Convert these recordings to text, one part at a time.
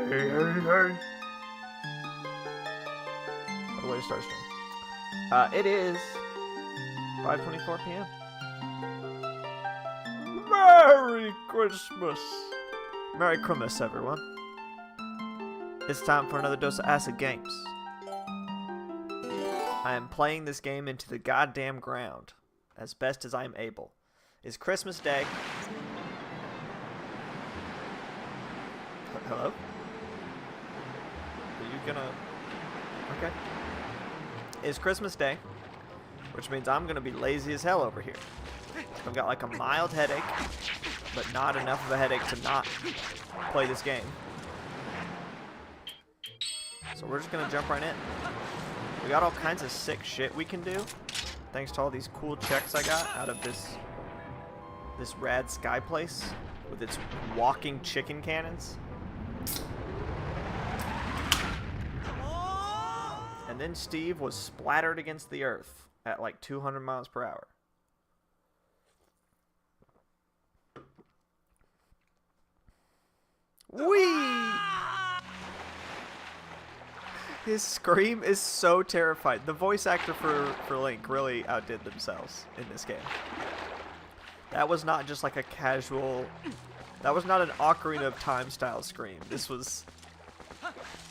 Hey, hey, hey. What a way to start stream. It is 5:24 p.m. Merry Christmas! Merry Christmas, everyone. It's time for another dose of Acid Games. I am playing this game into the goddamn ground as best as I am able. It's Christmas Day. Hello? Are you gonna... Okay. It's Christmas Day, which means I'm gonna be lazy as hell over here. I've got like a mild headache, but not enough of a headache to not play this game. So we're just gonna jump right in. We got all kinds of sick shit we can do, thanks to all these cool checks I got out of this rad sky place with its walking chicken cannons. And then Steve was splattered against the earth at like 200 miles per hour. Whee! His scream is so terrified. The voice actor for Link really outdid themselves in this game. That was not just like a casual... That was not an Ocarina of Time style scream. This was...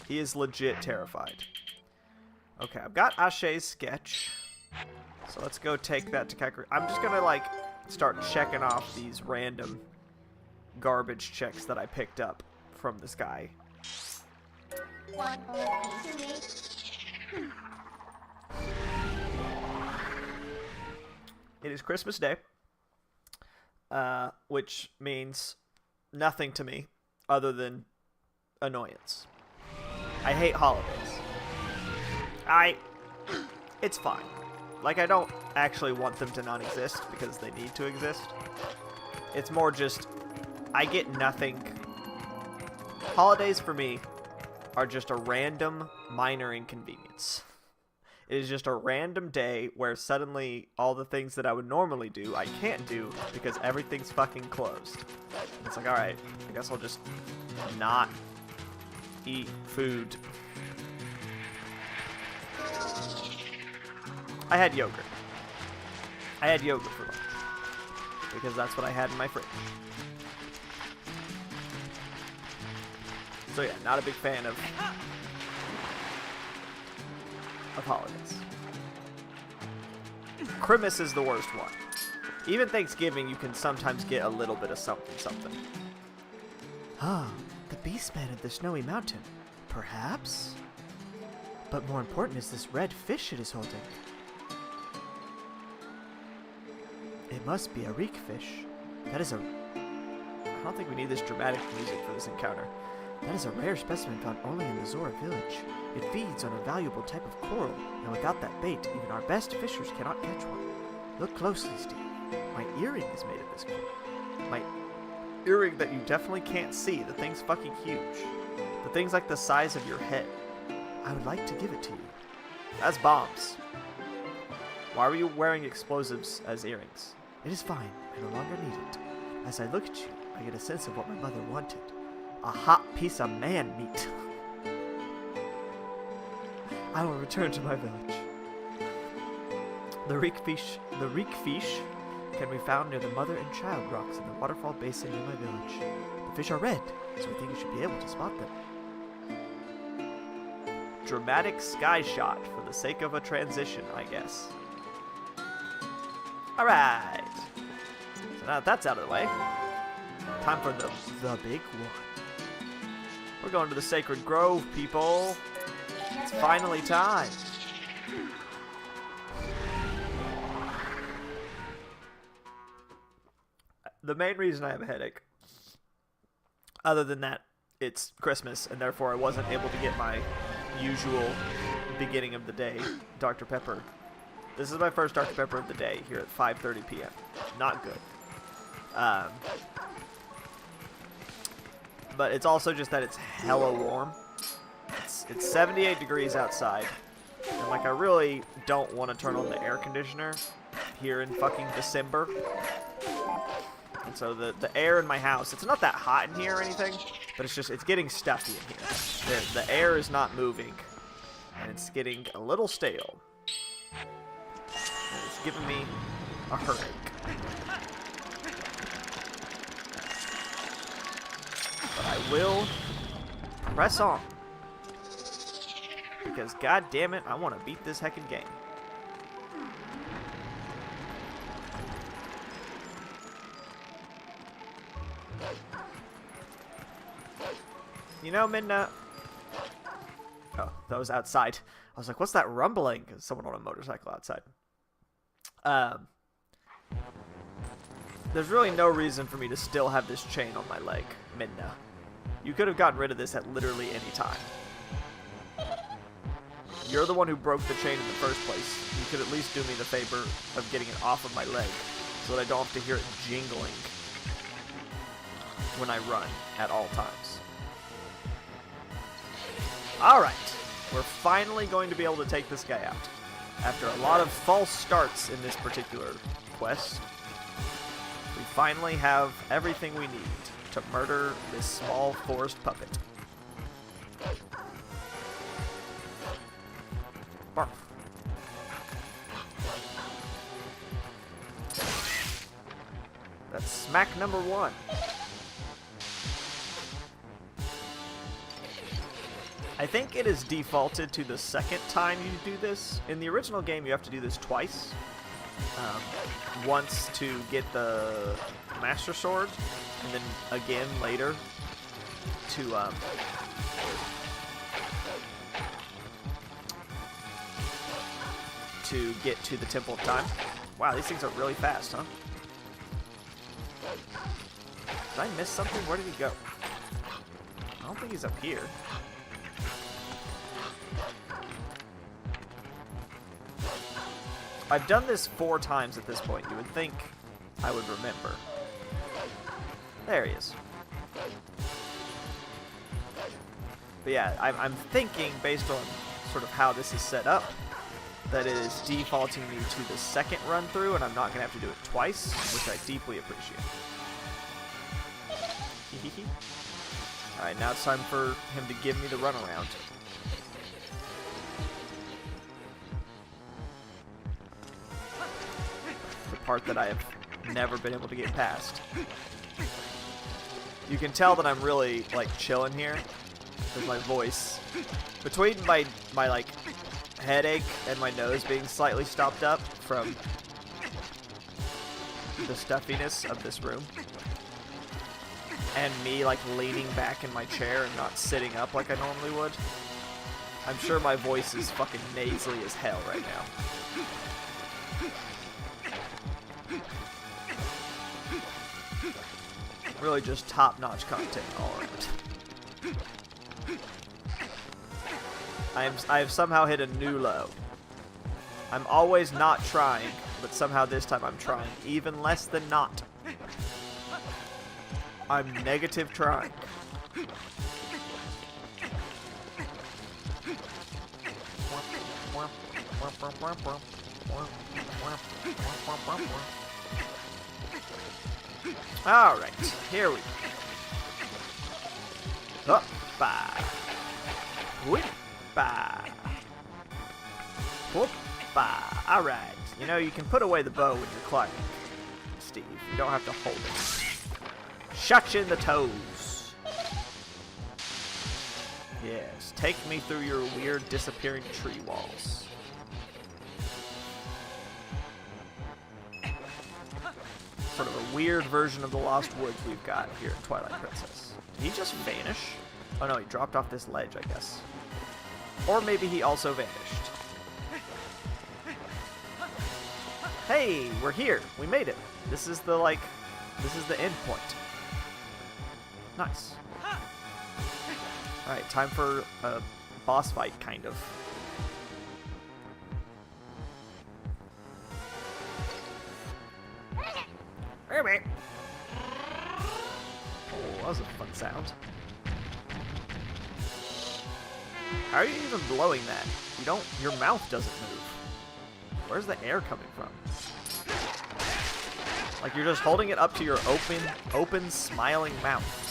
He is legit terrified. Okay, I've got Ashe's sketch. So let's go take that to Kakariko. I'm just gonna like start checking off these random garbage checks that I picked up from this guy. It is Christmas Day, which means nothing to me other than annoyance. I hate holidays. It's fine. Like, I don't actually want them to not exist because they need to exist. It's more just, I get nothing. Holidays for me are just a random minor inconvenience. It is just a random day where suddenly all the things that I would normally do, I can't do because everything's fucking closed. It's like, alright, I guess I'll just not eat food. I had yogurt. I had yogurt for lunch. Because that's what I had in my fridge. So yeah, not a big fan of holidays. Christmas is the worst one. Even Thanksgiving, you can sometimes get a little bit of something, something. Ah, the beastman of the snowy mountain. Perhaps? But more important is this red fish it is holding. It must be a reek fish. That is a... I don't think we need this dramatic music for this encounter. That is a rare specimen found only in the Zora village. It feeds on a valuable type of coral, and without that bait, even our best fishers cannot catch one. Look closely, Steve. My earring is made of this coral. My earring that you definitely can't see. The thing's fucking huge. The thing's like the size of your head. I would like to give it to you. That's bombs. Why were you wearing explosives as earrings? It is fine. I no longer need it. As I look at you, I get a sense of what my mother wanted. A hot piece of man meat. I will return to my village. The reek fish can be found near the mother and child rocks in the waterfall basin near my village. The fish are red, so I think you should be able to spot them. Dramatic sky shot for the sake of a transition, I guess. Alright. So now that that's out of the way, time for the big one. We're going to the Sacred Grove, people. It's finally time. The main reason I have a headache, other than that it's Christmas and therefore I wasn't able to get my usual beginning of the day Dr. Pepper. This is my first Dr. Pepper of the day here at 5:30 p.m. Not good. But it's also just that it's hella warm. It's 78 degrees outside. And like I really don't want to turn on the air conditioner here in fucking December. And so the air in my house, it's not that hot in here or anything, but it's getting stuffy in here. The air is not moving, and it's getting a little stale. And it's giving me a heartache. But I will press on. Because, god damn it, I want to beat this heckin' game. You know, Midna... Oh, that was outside. I was like, what's that rumbling? Someone on a motorcycle outside. There's really no reason for me to still have this chain on my leg, Midna. You could have gotten rid of this at literally any time. You're the one who broke the chain in the first place. You could at least do me the favor of getting it off of my leg so that I don't have to hear it jingling when I run at all times. Alright, we're finally going to be able to take this guy out. After a lot of false starts in this particular quest, we finally have everything we need to murder this small forest puppet. Barf. That's smack number 1. I think it is defaulted to the second time you do this. In the original game, you have to do this twice. Once to get the Master Sword, and then again later to get to the Temple of Time. Wow, these things are really fast, huh? Did I miss something? Where did he go? I don't think he's up here. I've done this 4 times at this point. You would think I would remember. There he is. But yeah, I'm thinking, based on sort of how this is set up, that it is defaulting me to the second run through, and I'm not going to have to do it twice, which I deeply appreciate. Alright, now it's time for him to give me the runaround. The part that I have never been able to get past. You can tell that I'm really, like, chilling here. With my voice. Between my like, headache and my nose being slightly stopped up from the stuffiness of this room. And me, like, leaning back in my chair and not sitting up like I normally would. I'm sure my voice is fucking nasally as hell right now. Really just top-notch content all around. I have somehow hit a new low. I'm always not trying, but somehow this time I'm trying. Even less than not. I'm negative trying. Alright, here we go. Up-bye. Whip-bye. Whoop-bye. Alright. You know, you can put away the bow when you're climbing, Steve. You don't have to hold it. Shut you in the toes. Yes, take me through your weird disappearing tree walls. Sort of a weird version of the Lost Woods we've got here in Twilight Princess. Did he just vanish? Oh no, he dropped off this ledge, I guess. Or maybe he also vanished. Hey, we're here. We made it. This is the, like, this is the end point. Nice. Alright, time for a boss fight, kind of. Oh, that was a fun sound. How are you even blowing that? You don't, your mouth doesn't move. Where's the air coming from? Like you're just holding it up to your open, smiling mouth.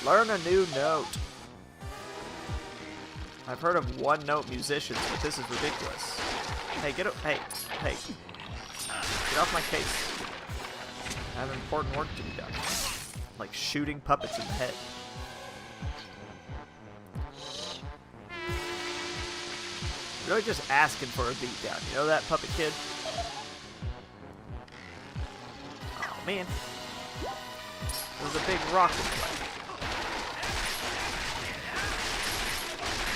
Learn a new note. I've heard of one-note musicians, but this is ridiculous. Hey, get off my case. I have important work to be done. Like shooting puppets in the head. Really just asking for a beatdown. You know that, puppet kid? Oh, man. There's a big rock in play.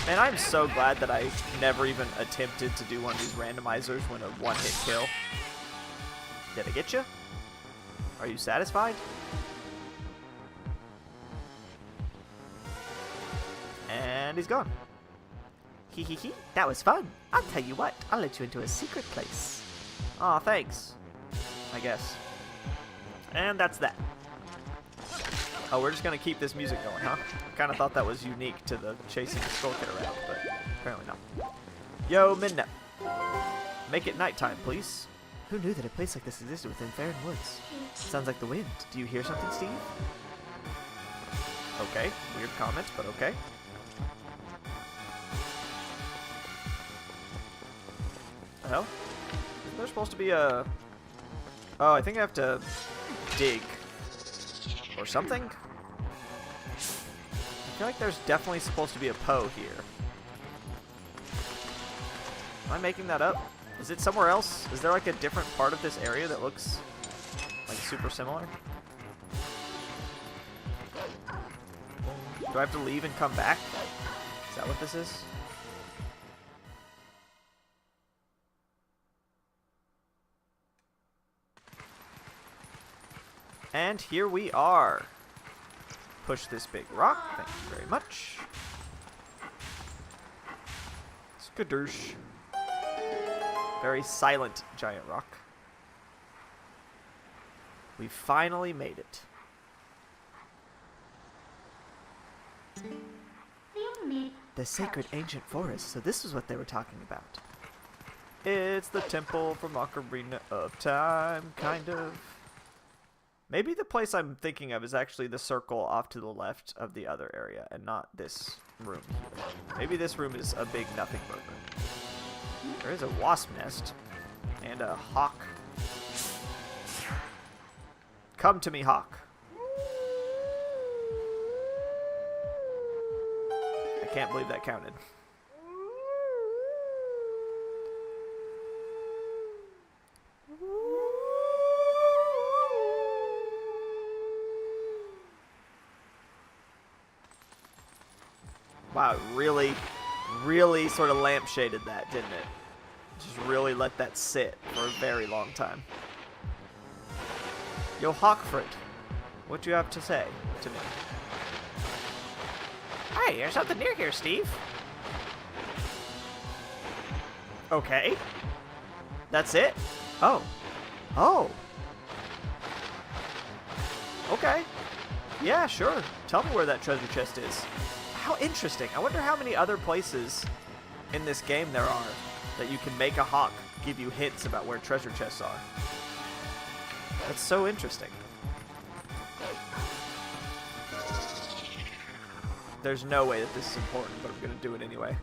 Man, I'm so glad that I never even attempted to do one of these randomizers when a one-hit kill. Did I get you? Are you satisfied? And he's gone. Hee hee hee, that was fun. I'll tell you what, I'll let you into a secret place. Aw, thanks. I guess. And that's that. Oh, we're just gonna keep this music going, huh? I kinda thought that was unique to the chasing the skull kid around, but apparently not. Yo, Midnight. Make it nighttime, please. Who knew that a place like this existed within Farron Woods? Sounds like the wind. Do you hear something, Steve? Okay, weird comments, but okay. The hell? Isn't there supposed to be a... Oh, I think I have to dig. Or something? I feel like there's definitely supposed to be a Poe here. Am I making that up? Is it somewhere else? Is there like a different part of this area that looks like super similar? Do I have to leave and come back? Is that what this is? And here we are. Push this big rock. Thank you very much. Skadoosh. Very silent giant rock. We finally made it. The sacred ancient forest. So this is what they were talking about. It's the temple from Ocarina of Time, kind of. Maybe the place I'm thinking of is actually the circle off to the left of the other area, and not this room here. Maybe this room is a big nothing burger. There is a wasp nest and a hawk. Come to me, hawk. I can't believe that counted. Wow, it really sort of lampshaded that, didn't it? Just really let that sit for a very long time. Yo, Hawkford, what do you have to say to me? Hey, there's something near here, Steve. Okay. That's it? Oh. Oh. Okay. Yeah, sure. Tell me where that treasure chest is. How interesting. I wonder how many other places in this game there are that you can make a hawk give you hints about where treasure chests are. That's so interesting. There's no way that this is important, but I'm going to do it anyway.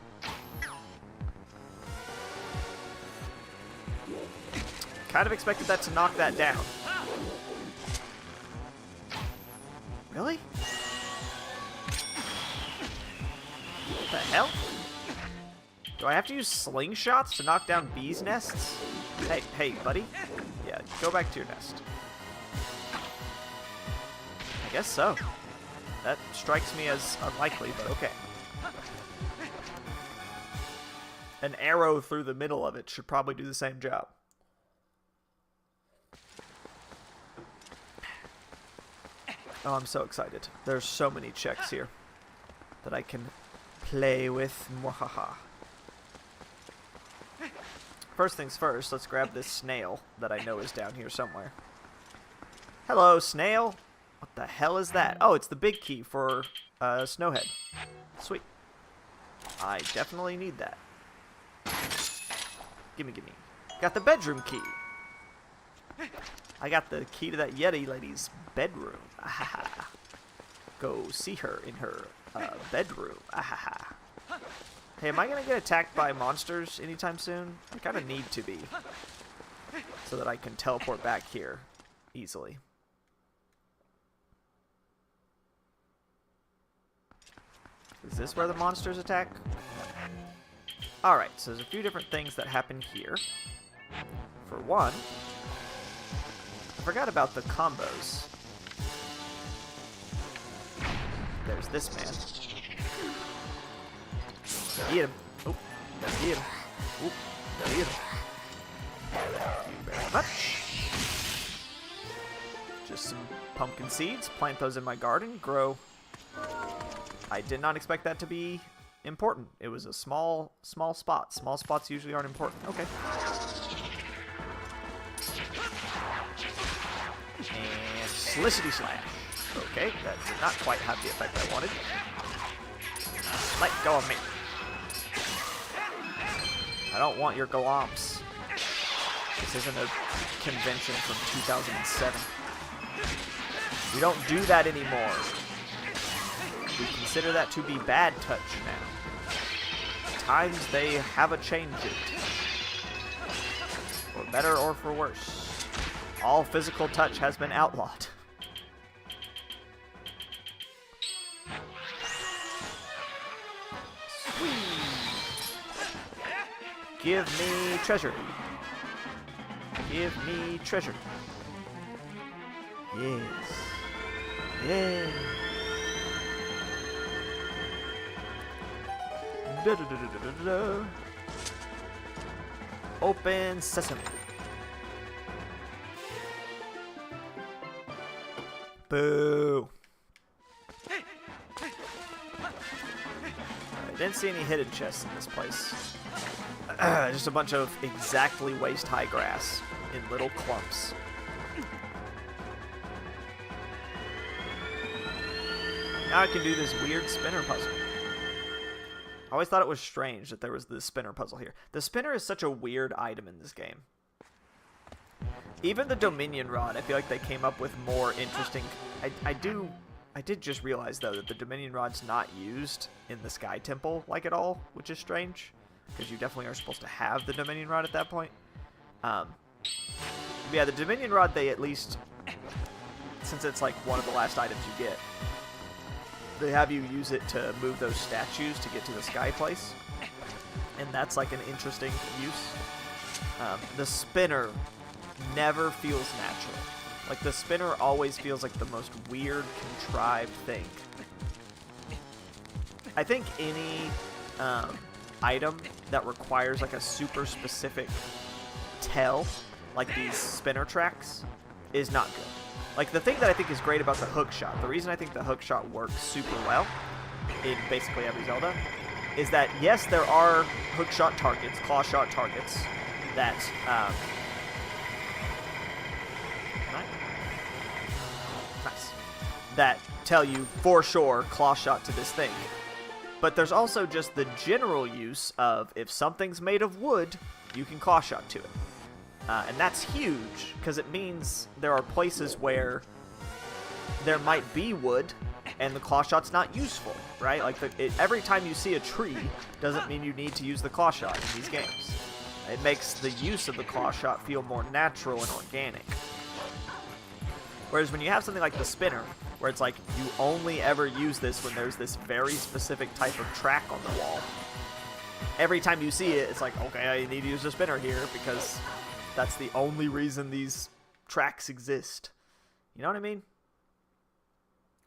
Kind of expected that to knock that down. Really? What the hell? Do I have to use slingshots to knock down bees' nests? Hey, buddy. Yeah, go back to your nest. I guess so. That strikes me as unlikely, but okay. An arrow through the middle of it should probably do the same job. Oh, I'm so excited. There's so many checks here that I can play with. Mwahaha. First things first, let's grab this snail that I know is down here somewhere. Hello, snail. What the hell is that? Oh, it's the big key for Snowhead. Sweet. I definitely need that. Gimme, gimme. Got the bedroom key. I got the key to that Yeti lady's bedroom. Ahaha. Go see her in her bedroom. Ahaha. Hey, am I gonna get attacked by monsters anytime soon? I kind of need to be, so that I can teleport back here easily. Is this where the monsters attack? Alright, so there's a few different things that happen here. For one, I forgot about the combos. There's this man. Get him. Oh, get him. Oh, get him. Thank you very much. Just some pumpkin seeds. Plant those in my garden. Grow. I did not expect that to be important. It was a small spot. Small spots usually aren't important. Okay. And Slicity Slash. Okay, that did not quite have the effect I wanted. Let go of me. I don't want your glomps. This isn't a convention from 2007. We don't do that anymore. We consider that to be bad touch now. Times they have a changed it. For better or for worse. All physical touch has been outlawed. Sweet. Give me treasure. Give me treasure. Yes. Yeah. Da, da, da, da, da, da. Open sesame. Boo. I didn't see any hidden chests in this place. Just a bunch of exactly waist-high grass in little clumps. Now I can do this weird spinner puzzle. I always thought it was strange that there was the spinner puzzle here. The spinner is such a weird item in this game. Even the Dominion Rod, I feel like they came up with more interesting... I did just realize, though, that the Dominion Rod's not used in the Sky Temple, like, at all, which is strange. Because you definitely are supposed to have the Dominion Rod at that point. Yeah, the Dominion Rod, they at least... Since it's, like, one of the last items you get... They have you use it to move those statues to get to the sky place. And that's like an interesting use. The spinner never feels natural. Like the spinner always feels like the most weird, contrived thing. I think any item that requires like a super specific tell, like these spinner tracks, is not good. Like, the thing that I think is great about the hook shot, the reason I think the hook shot works super well in basically every Zelda, is that, yes, there are hook shot targets, claw shot targets, that, nice, that tell you, for sure, claw shot to this thing. But there's also just the general use of, if something's made of wood, you can claw shot to it. And that's huge, because it means there are places where there might be wood, and the claw shot's not useful, right? Like, every time you see a tree doesn't mean you need to use the claw shot in these games. It makes the use of the claw shot feel more natural and organic. Whereas when you have something like the spinner, where it's like, you only ever use this when there's this very specific type of track on the wall, every time you see it, it's like, okay, I need to use the spinner here, because... That's the only reason these tracks exist. You know what I mean?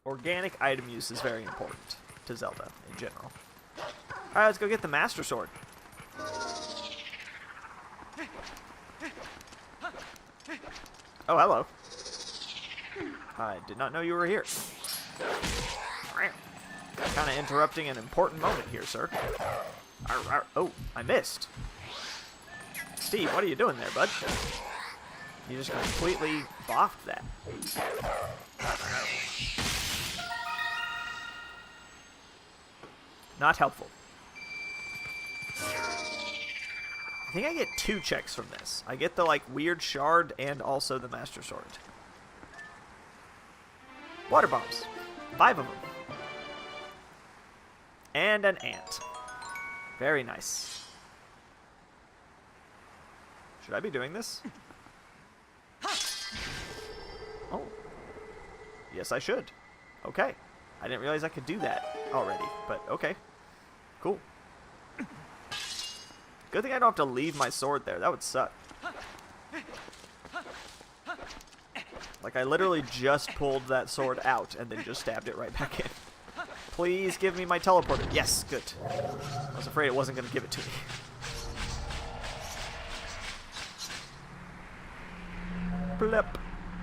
Organic item use is very important to Zelda in general. Alright, let's go get the Master Sword. Oh, hello. I did not know you were here. Kind of interrupting an important moment here, sir. Oh, I missed. Steve, what are you doing there, bud? You just completely boffed that. Not helpful. I think I get 2 checks from this. I get the, like, weird shard and also the Master Sword. Water bombs. 5 of them. And an ant. Very nice. Should I be doing this? Oh. Yes, I should. Okay. I didn't realize I could do that already, but okay. Cool. Good thing I don't have to leave my sword there. That would suck. Like, I literally just pulled that sword out and then just stabbed it right back in. Please give me my teleporter. Yes, good. I was afraid it wasn't going to give it to me. Blip,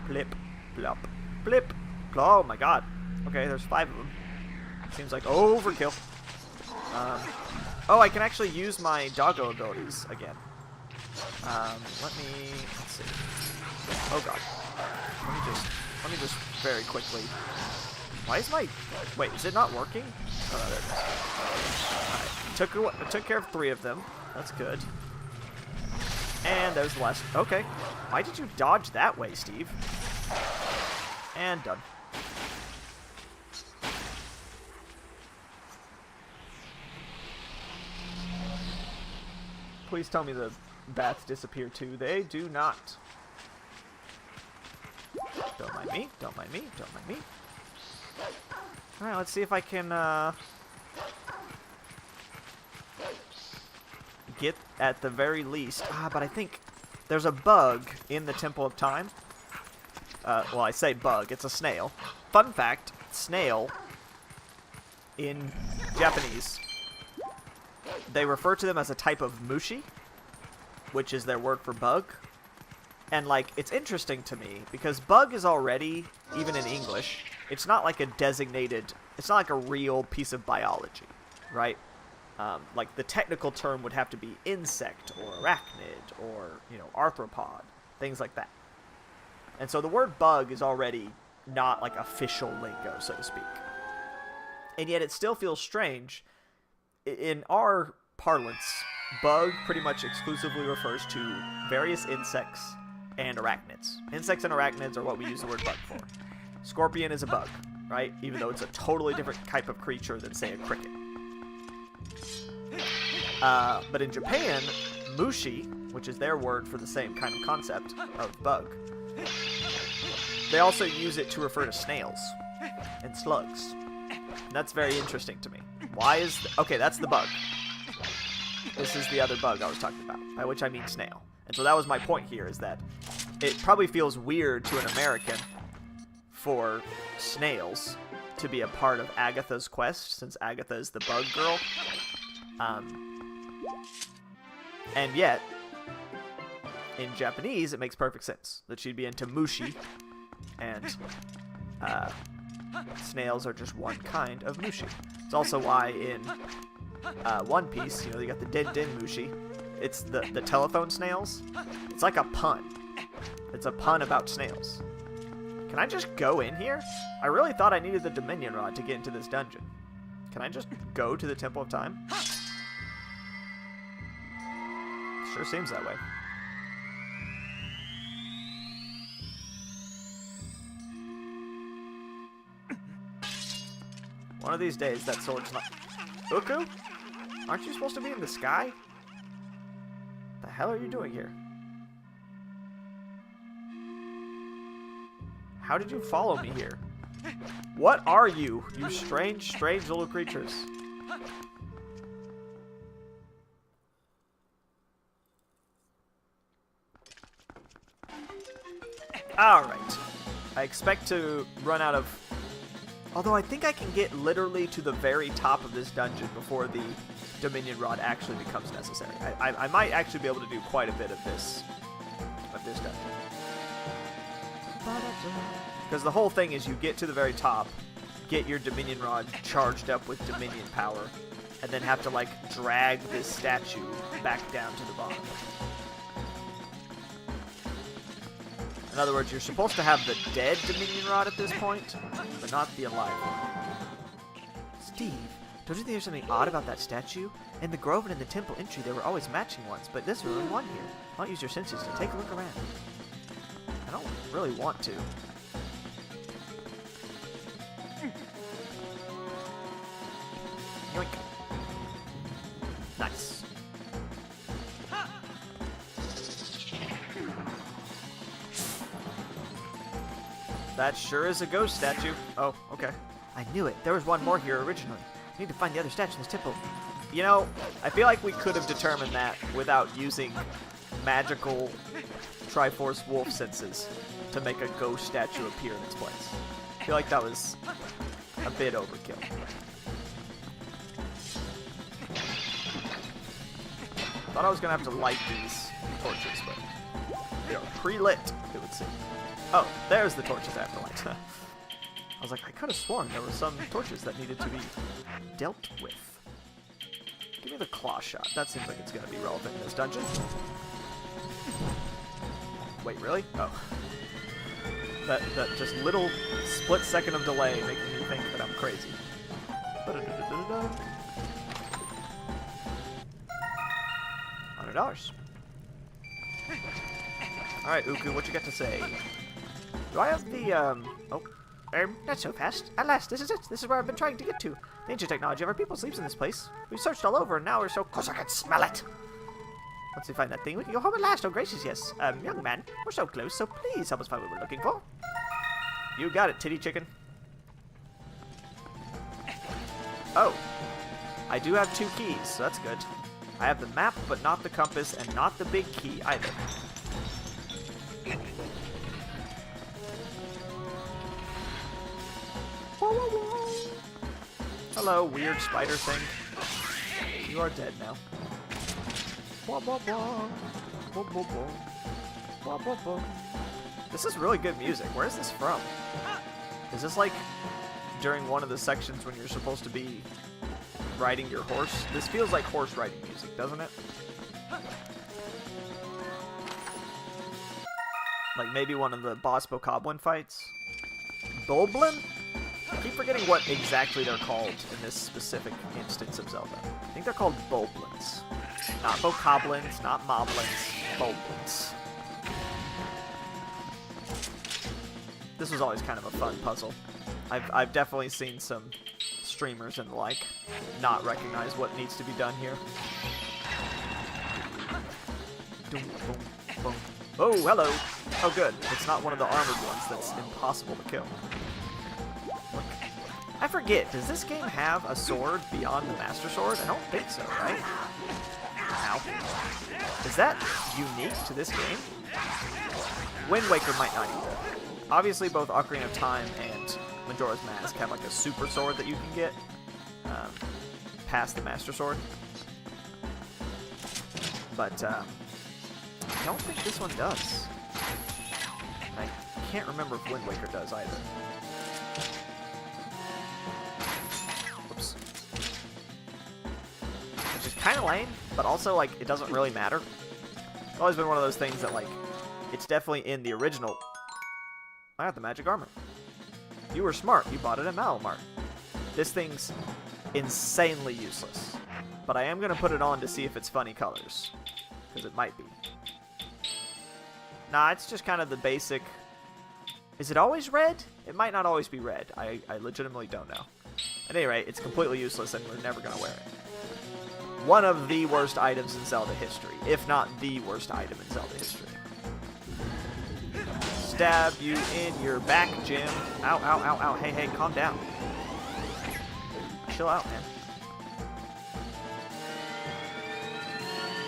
blip, blop, blip. Oh my god. Okay, there's 5 of them. Seems like overkill. Oh, I can actually use my doggo abilities again. Let's see. Oh god. Let me just very quickly. Why is my, wait, is it not working? Oh, there it is. Alright, took care of 3 of them. That's good. And there's the last, okay. Why did you dodge that way, Steve? And done. Please tell me the bats disappear too. They do not. Don't mind me. Don't mind me. Don't mind me. Alright, let's see if I can get at the very least. But I think there's a bug in the Temple of Time. Well, I say bug. It's a snail. Fun fact, snail in Japanese, they refer to them as a type of mushi, which is their word for bug. And, like, it's interesting to me, because bug is already, even in English, it's not like a designated, it's not like a real piece of biology, right? Like, the technical term would have to be insect, or arachnid, or, you know, arthropod, things like that. And so the word bug is already not, like, official lingo, so to speak. And yet it still feels strange. In our parlance, bug pretty much exclusively refers to various insects and arachnids. Insects and arachnids are what we use the word bug for. Scorpion is a bug, right? Even though it's a totally different type of creature than, say, a cricket. But in Japan, mushi, which is their word for the same kind of concept of bug, they also use it to refer to snails and slugs. And that's very interesting to me. Why is... okay, that's the bug. This is the other bug I was talking about, by which I mean snail. And so that was my point here, is that it probably feels weird to an American for snails to be a part of Agatha's quest, since Agatha is the bug girl. And yet, in Japanese, it makes perfect sense that she'd be into mushi, and snails are just one kind of mushi. It's also why in One Piece, you know, you got the Den mushi. It's the telephone snails. It's like a pun. It's a pun about snails. Can I just go in here? I really thought I needed the Dominion Rod to get into this dungeon. Can I just go to the Temple of Time? Sure seems that way. One of these days, that sword's not... Uku? Aren't you supposed to be in the sky? The hell are you doing here? How did you follow me here? What are you, you strange, strange little creatures? Alright. I expect to run out of... although I think I can get literally to the very top of this dungeon before the Dominion Rod actually becomes necessary. I might actually be able to do quite a bit of this dungeon. Because the whole thing is you get to the very top, get your Dominion Rod charged up with Dominion power, and then have to, like, drag this statue back down to the bottom. In other words, you're supposed to have the dead Dominion Rod at this point, but not the alive one. Steve, don't you think there's something odd about that statue? In the grove and in the temple entry, there were always matching ones, but there's only one here. Why don't you use your senses to take a look around? I don't really want to. Yoink. Nice. That sure is a ghost statue. Oh, okay. I knew it. There was one more here originally. I need to find the other statue in this temple. You know, I feel like we could have determined that without using magical Triforce Wolf senses to make a ghost statue appear in its place. I feel like that was a bit overkill. Thought I was gonna have to light these torches, but they are pre-lit, it would seem. Oh, there's the torches I have to light. I was like, I could have sworn there were some torches that needed to be dealt with. Give me the claw shot. That seems like it's gonna be relevant in this dungeon. Wait, really? Oh. That just little split second of delay making me think that I'm crazy. $100. Alright, Uku, what you got to say? Do I have the, not so fast. At last, this is it. This is where I've been trying to get to. The ancient technology of our people sleeps in this place. We've searched all over, and now we're so close I can smell it. Once we find that thing, we can go home at last. Oh, gracious, yes. Young man, we're so close, so please help us find what we're looking for. You got it, titty chicken. Oh. I do have 2 keys, so that's good. I have the map, but not the compass, and not the big key either. Hello, weird spider thing. You are dead now. This is really good music. Where is this from? Is this like during one of the sections when you're supposed to be riding your horse? This feels like horse riding music, doesn't it? Like maybe one of the boss Bokoblin fights? Boblin? I keep forgetting what exactly they're called in this specific instance of Zelda. I think they're called Boblins. Not Bokoblins, not Moblins, Boblins. This was always kind of a fun puzzle. I've definitely seen some streamers and the like not recognize what needs to be done here. Oh, hello! Oh good, it's not one of the armored ones that's impossible to kill. I forget, does this game have a sword beyond the Master Sword? I don't think so, right? Ow. Is that unique to this game? Wind Waker might not either. Obviously, both Ocarina of Time and Majora's Mask have like a super sword that you can get past the Master Sword. But I don't think this one does. I can't remember if Wind Waker does either. Kind of lame, but also, like, it doesn't really matter. It's always been one of those things that, like, it's definitely in the original. I got the magic armor. You were smart. You bought it at Malamart. This thing's insanely useless. But I am going to put it on to see if it's funny colors. Because it might be. Nah, it's just kind of the basic... Is it always red? It might not always be red. I legitimately don't know. At any rate, it's completely useless and we're never going to wear it. One of the worst items in Zelda history, if not the worst item in Zelda history. Stab you in your back, Jim. Ow, ow, ow, ow. Hey, hey, calm down. Chill out, man.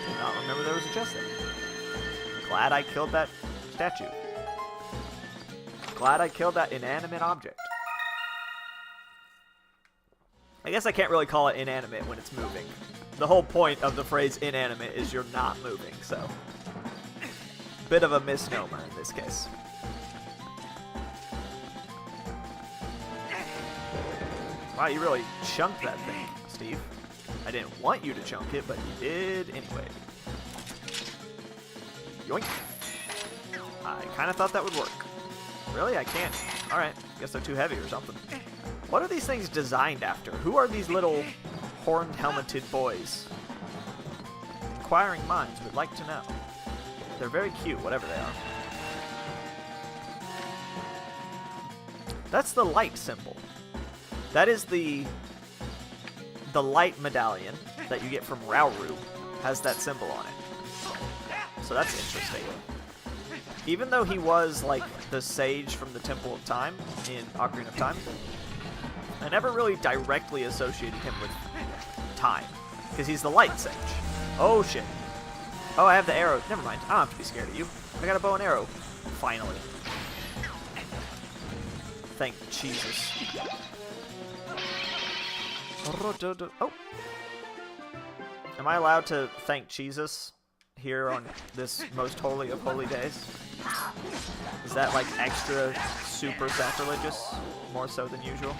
Did not remember there was a chest there. Glad I killed that statue. Glad I killed that inanimate object. I guess I can't really call it inanimate when it's moving. The whole point of the phrase inanimate is you're not moving, so... Bit of a misnomer in this case. Wow, you really chunked that thing, Steve. I didn't want you to chunk it, but you did anyway. Yoink. I kind of thought that would work. Really? I can't. Alright, guess they're too heavy or something. What are these things designed after? Who are these little horned helmeted boys? Inquiring minds would like to know. They're very cute, whatever they are. That's the light symbol. That is the light medallion that you get from Rauru. Has that symbol on it. So that's interesting. Even though he was like the sage from the Temple of Time in Ocarina of Time, I never really directly associated him with time, because he's the light sage. Oh shit. Oh, I have the arrow. Never mind. I don't have to be scared of you. I got a bow and arrow. Finally. Thank Jesus. Oh. Am I allowed to thank Jesus here on this most holy of holy days? Is that like extra super sacrilegious? More so than usual?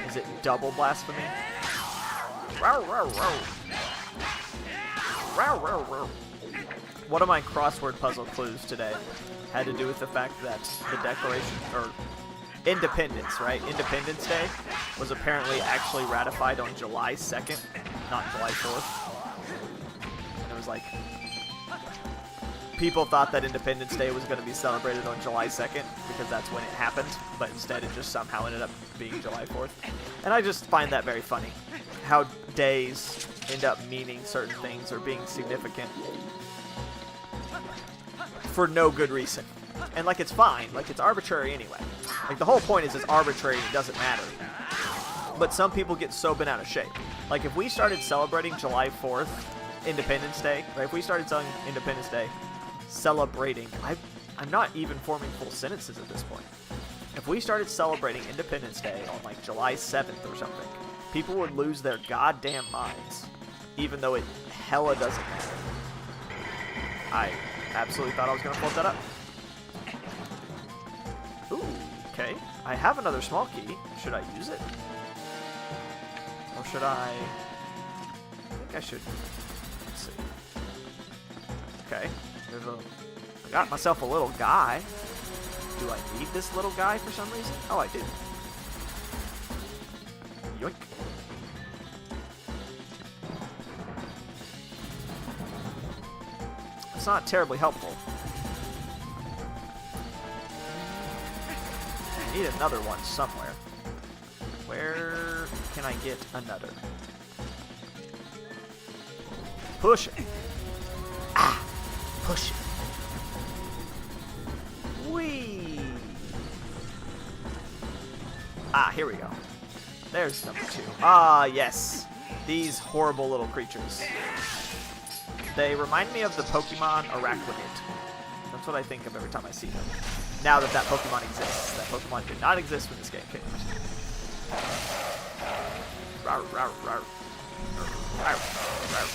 Is it double blasphemy? Row, row, row. Row, row, row. One of my crossword puzzle clues today had to do with the fact that the Declaration, or Independence, right? Independence Day was apparently actually ratified on July 2nd, not July 4th. And it was like, people thought that Independence Day was going to be celebrated on July 2nd because that's when it happened, but instead it just somehow ended up being July 4th. And I just find that very funny, how days end up meaning certain things or being significant for no good reason. And like, it's fine, like it's arbitrary anyway. Like, the whole point is it's arbitrary and it doesn't matter. But some people get so bent out of shape. Like, if we started celebrating July 4th, Independence Day, right? If we started celebrating Independence Day, I'm not even forming full sentences at this point. If we started celebrating Independence Day on like July 7th or something, people would lose their goddamn minds, even though it hella doesn't matter. I absolutely thought I was going to float that up. Ooh, okay. I have another small key. Should I use it? Or should I think I should. Let's see. Okay. I got myself a little guy. Do I need this little guy for some reason? Oh, I do. Yoink. It's not terribly helpful. I need another one somewhere. Where can I get another? Push it. Ah! Push it. Whee! Ah, here we go. There's number 2. Ah, yes. These horrible little creatures. They remind me of the Pokemon Arachnid. That's what I think of every time I see them. Now that Pokemon exists. That Pokemon did not exist when this game came out. Rawr, rawr, rawr. Rawr, rawr.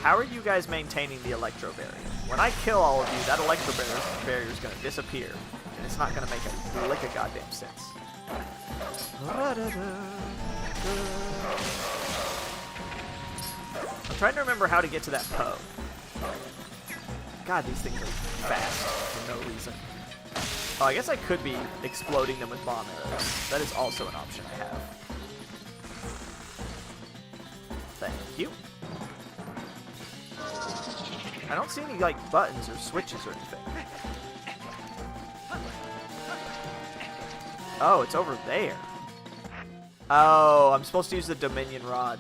How are you guys maintaining the Electro Barrier? When I kill all of you, that Electro Barrier is going to disappear. And it's not going to make a lick of goddamn sense. I'm trying to remember how to get to that Poe. God, these things are fast for no reason. Oh, I guess I could be exploding them with bomb arrows. That is also an option I have. Thank you. I don't see any, like, buttons or switches or anything. Oh, it's over there. Oh, I'm supposed to use the Dominion Rod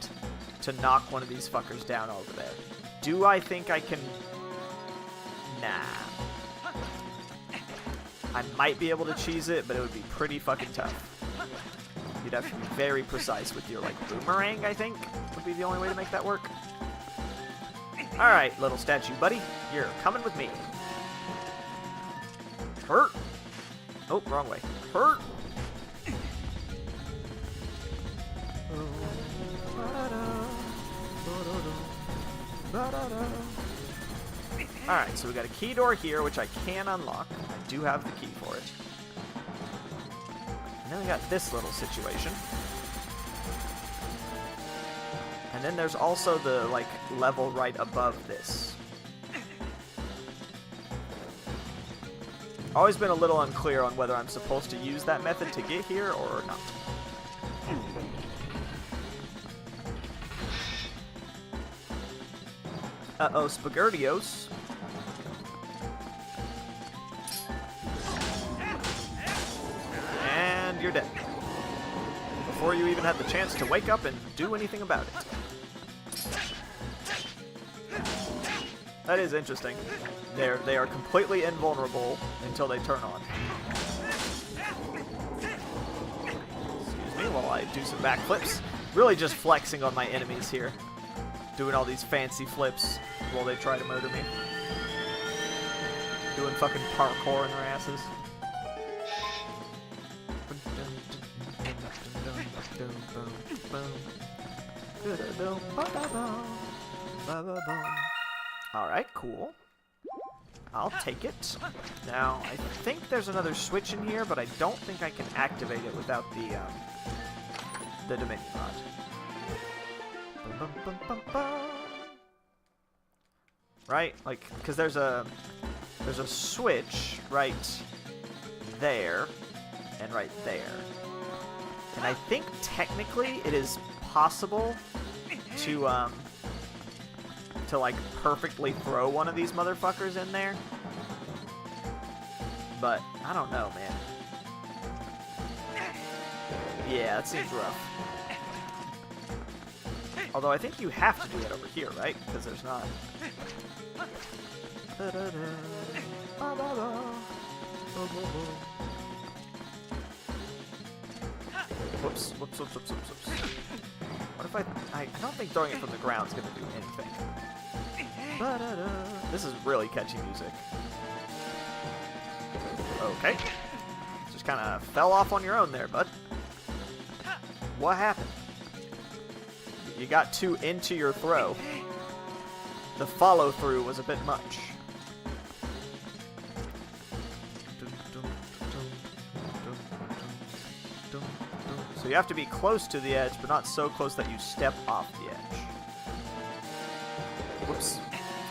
to knock one of these fuckers down over there. Do I think I can... Nah. I might be able to cheese it, but it would be pretty fucking tough. You'd have to be very precise with your, like, boomerang, I think, would be the only way to make that work. Alright, little statue buddy, you're coming with me. Hurt. Oh, wrong way. Hurt. Alright, so we got a key door here, which I can unlock. I do have the key for it. And then we got this little situation. And then there's also the, like, level right above this. Always been a little unclear on whether I'm supposed to use that method to get here or not. Uh-oh, Spaghettios. And you're dead. Before you even had the chance to wake up and do anything about it. That is interesting. They are completely invulnerable until they turn on. Excuse me while I do some backflips. Really just flexing on my enemies here. Doing all these fancy flips while they try to murder me. Doing fucking parkour in their asses. Alright, cool. I'll take it. Now, I think there's another switch in here, but I don't think I can activate it without the Dominion Rod. Right? Like, because there's a switch right there and right there. And I think technically it is possible to like perfectly throw one of these motherfuckers in there. But I don't know, man. Yeah, that seems rough. Although I think you have to do that over here, right? Because there's not. Whoops, whoops, whoops, whoops, whoops, whoops. What if I don't think throwing it from the ground is going to do anything. This is really catchy music. Okay. Just kind of fell off on your own there, bud. What happened? You got too into your throw. The follow-through was a bit much. So you have to be close to the edge, but not so close that you step off the edge. Whoops.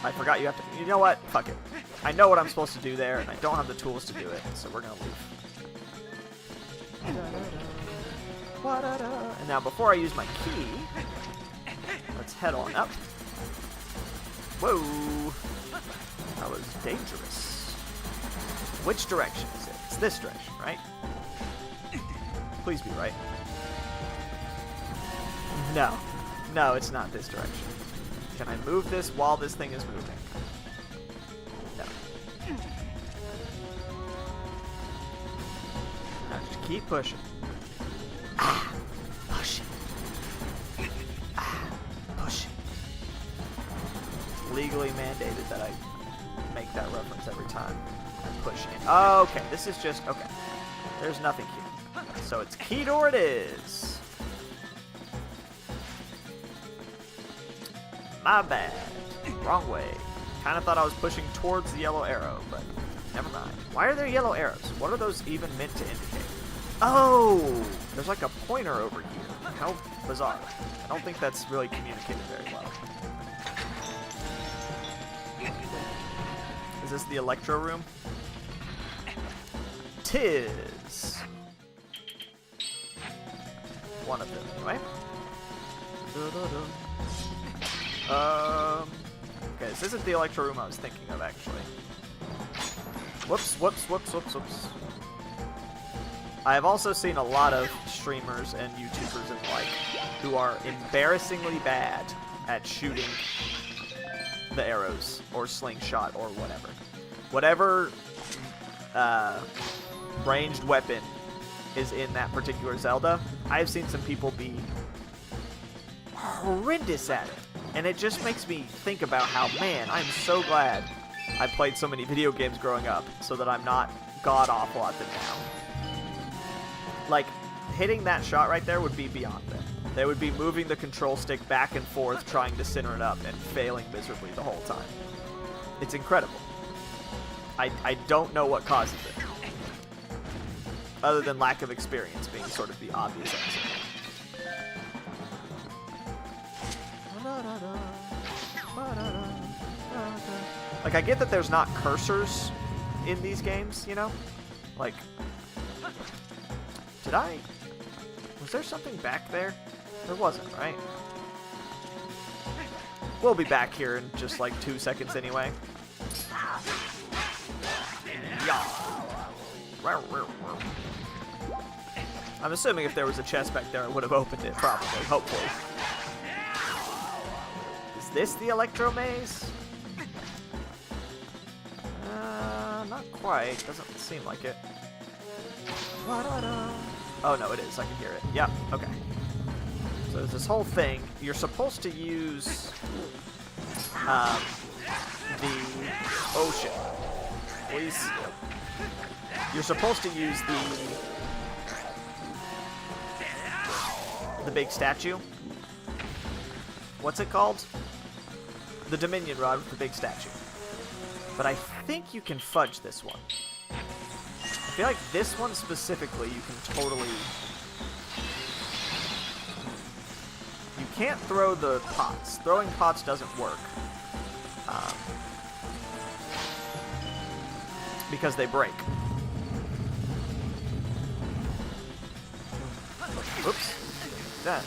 I forgot you have to... You know what? Fuck it. I know what I'm supposed to do there, and I don't have the tools to do it, so we're gonna leave. And now, before I use my key, let's head on up. Whoa! That was dangerous. Which direction is it? It's this direction, right? Please be right. No. No, it's not this direction. Can I move this while this thing is moving? No. Now just keep pushing. Ah! Pushing. Ah! Pushing. Legally mandated that I make that reference every time I'm pushing it. Oh, okay. This is just... Okay. There's nothing here. So it's key door it is. My bad. Wrong way. Kind of thought I was pushing towards the yellow arrow, but never mind. Why are there yellow arrows? What are those even meant to indicate? Oh! There's like a pointer over here. How bizarre. I don't think that's really communicated very well. Is this the Electro room? Tis. One of them, anyway. Okay, this isn't the Electro room I was thinking of, actually. Whoops, whoops, whoops, whoops, whoops. I have also seen a lot of streamers and YouTubers and the like who are embarrassingly bad at shooting the arrows or slingshot or whatever. Whatever ranged weapon is in that particular Zelda, I've seen some people be horrendous at it. And it just makes me think about how, man, I'm so glad I played so many video games growing up so that I'm not god-awful at them now. Like, hitting that shot right there would be beyond them. They would be moving the control stick back and forth trying to center it up and failing miserably the whole time. It's incredible. I don't know what causes it. Other than lack of experience being sort of the obvious answer. Like, I get that there's not cursors in these games, you know? Like, was there something back there? There wasn't, right? We'll be back here in just like 2 seconds anyway. Yeah. I'm assuming if there was a chest back there, I would have opened it, probably, hopefully. Is this the Electro Maze? Not quite. Doesn't seem like it. Oh, no, it is. I can hear it. Yep, okay. So there's this whole thing. You're supposed to use the ocean. Please. You're supposed to use the big statue. What's it called? The Dominion Rod with the big statue. But I think you can fudge this one. I feel like this one specifically you can totally... You can't throw the pots. Throwing pots doesn't work. Because they break. Oops. That.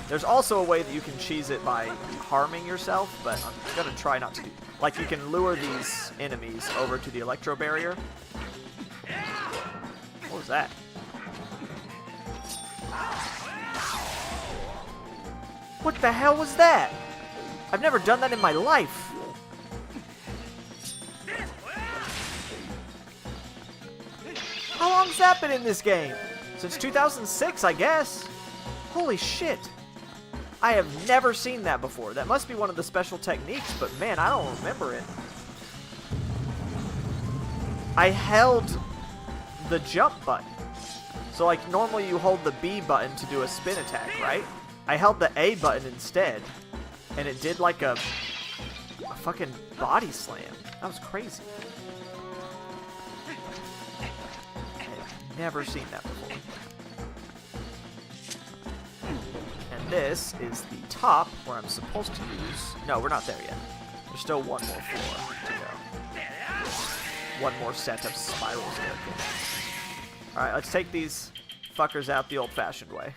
There's also a way that you can cheese it by harming yourself, but I'm gonna try not to do. Like, you can lure these enemies over to the electro barrier. What was that? What the hell was that? I've never done that in my life. How long's that been in this game? Since 2006, I guess. Holy shit. I have never seen that before. That must be one of the special techniques, but man, I don't remember it. I held the jump button. So like normally you hold the B button to do a spin attack, right? I held the A button instead, and it did like a fucking body slam. That was crazy. I've never seen that before. This is the top where I'm supposed to use... No, we're not there yet. There's still one more floor to go. One more set of spirals to go. Alright, let's take these fuckers out the old-fashioned way.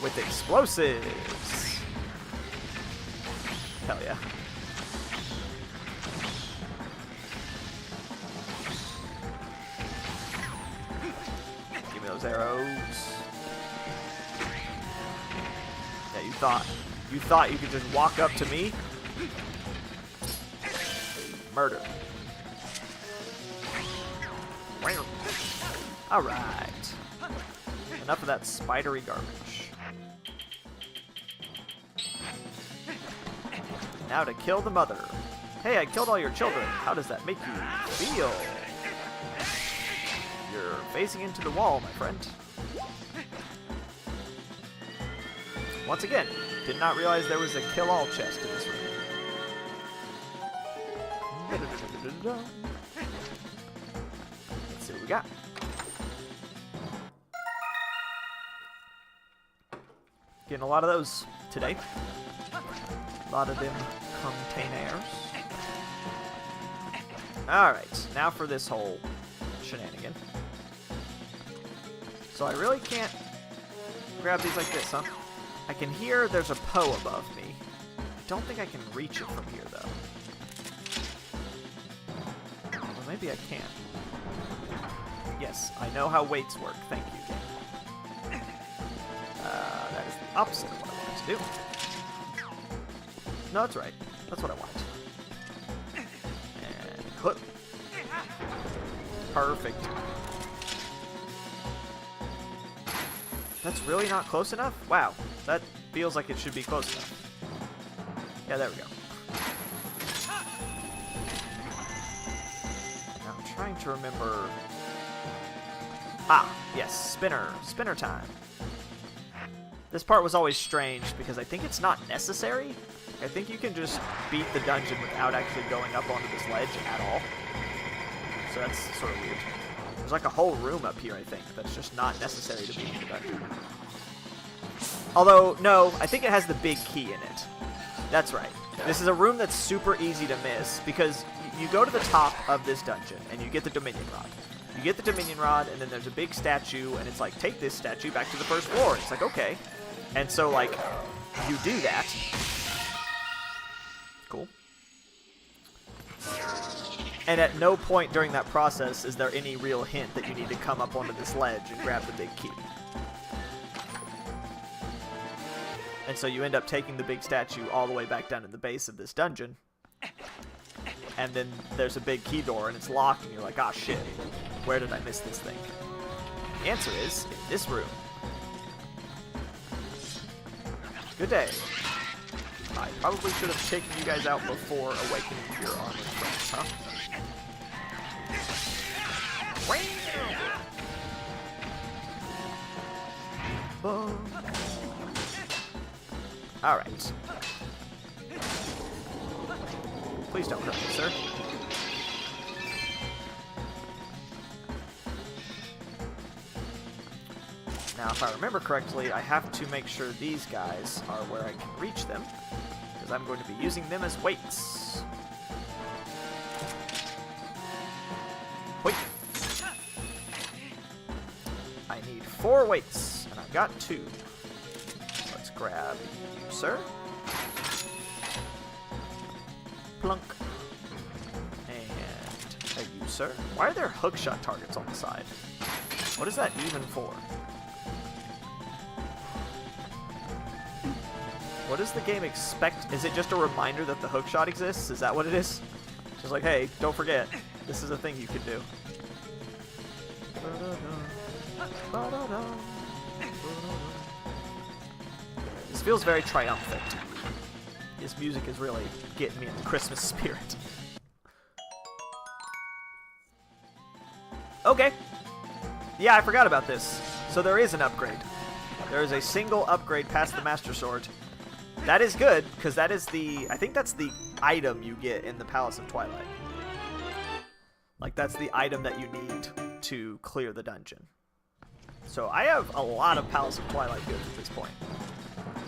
With explosives! Hell yeah. Those arrows. Yeah, you thought you could just walk up to me? Murder. Alright. Enough of that spidery garbage. Now to kill the mother. Hey, I killed all your children. How does that make you feel? You're facing into the wall, my friend. Once again, did not realize there was a kill-all chest in this room. Let's see what we got. Getting a lot of those today. A lot of them containers. Alright, now for this whole shenanigan. So I really can't grab these like this, huh? I can hear there's a Poe above me. I don't think I can reach it from here, though. Well, maybe I can. Yes, I know how weights work. Thank you, game. That is the opposite of what I wanted to do. No, that's right. That's what I want. And hook. Perfect. That's really not close enough? Wow, that feels like it should be close enough. Yeah, there we go. Now I'm trying to remember... Ah, yes, spinner. Spinner time. This part was always strange because I think it's not necessary. I think you can just beat the dungeon without actually going up onto this ledge at all. So that's sort of weird. There's like a whole room up here, I think, that's just not necessary to beat the dungeon. Although, no, I think it has the big key in it. That's right. This is a room that's super easy to miss because you go to the top of this dungeon and you get the Dominion Rod. You get the Dominion Rod, and then there's a big statue, and it's like, take this statue back to the first floor. It's like, okay. And so, like, you do that. Cool. And at no point during that process is there any real hint that you need to come up onto this ledge and grab the big key. And so you end up taking the big statue all the way back down to the base of this dungeon. And then there's a big key door, and it's locked, and you're like, ah, shit. Where did I miss this thing? The answer is in this room. Good day. I probably should have taken you guys out before awakening your armored friends, huh? Alright. Please don't hurt me, sir. Now, if I remember correctly, I have to make sure these guys are where I can reach them, because I'm going to be using them as weights. Wait. I need 4 weights, and I've got 2. Let's grab you, sir. Plunk. And you, sir. Why are there hookshot targets on the side? What is that even for? What does the game expect? Is it just a reminder that the hookshot exists? Is that what it is? Just like, hey, don't forget, this is a thing you can do. This feels very triumphant. This music is really getting me in the Christmas spirit. Okay. Yeah, I forgot about this. So there is an upgrade. There is a single upgrade past the Master Sword. That is good, because that is the... I think that's the item you get in the Palace of Twilight. Like, that's the item that you need to clear the dungeon. So I have a lot of Palace of Twilight goods at this point.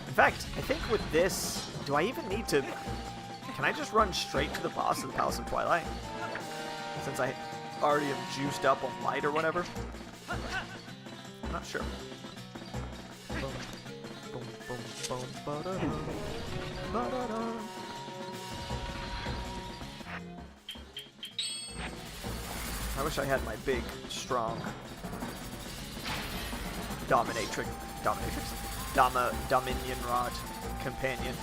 In fact, I think with this... Do I even need to... Can I just run straight to the boss of the Palace of Twilight? Since I already am juiced up on light or whatever? I'm not sure. I wish I had my big, strong Dominion Rod companion,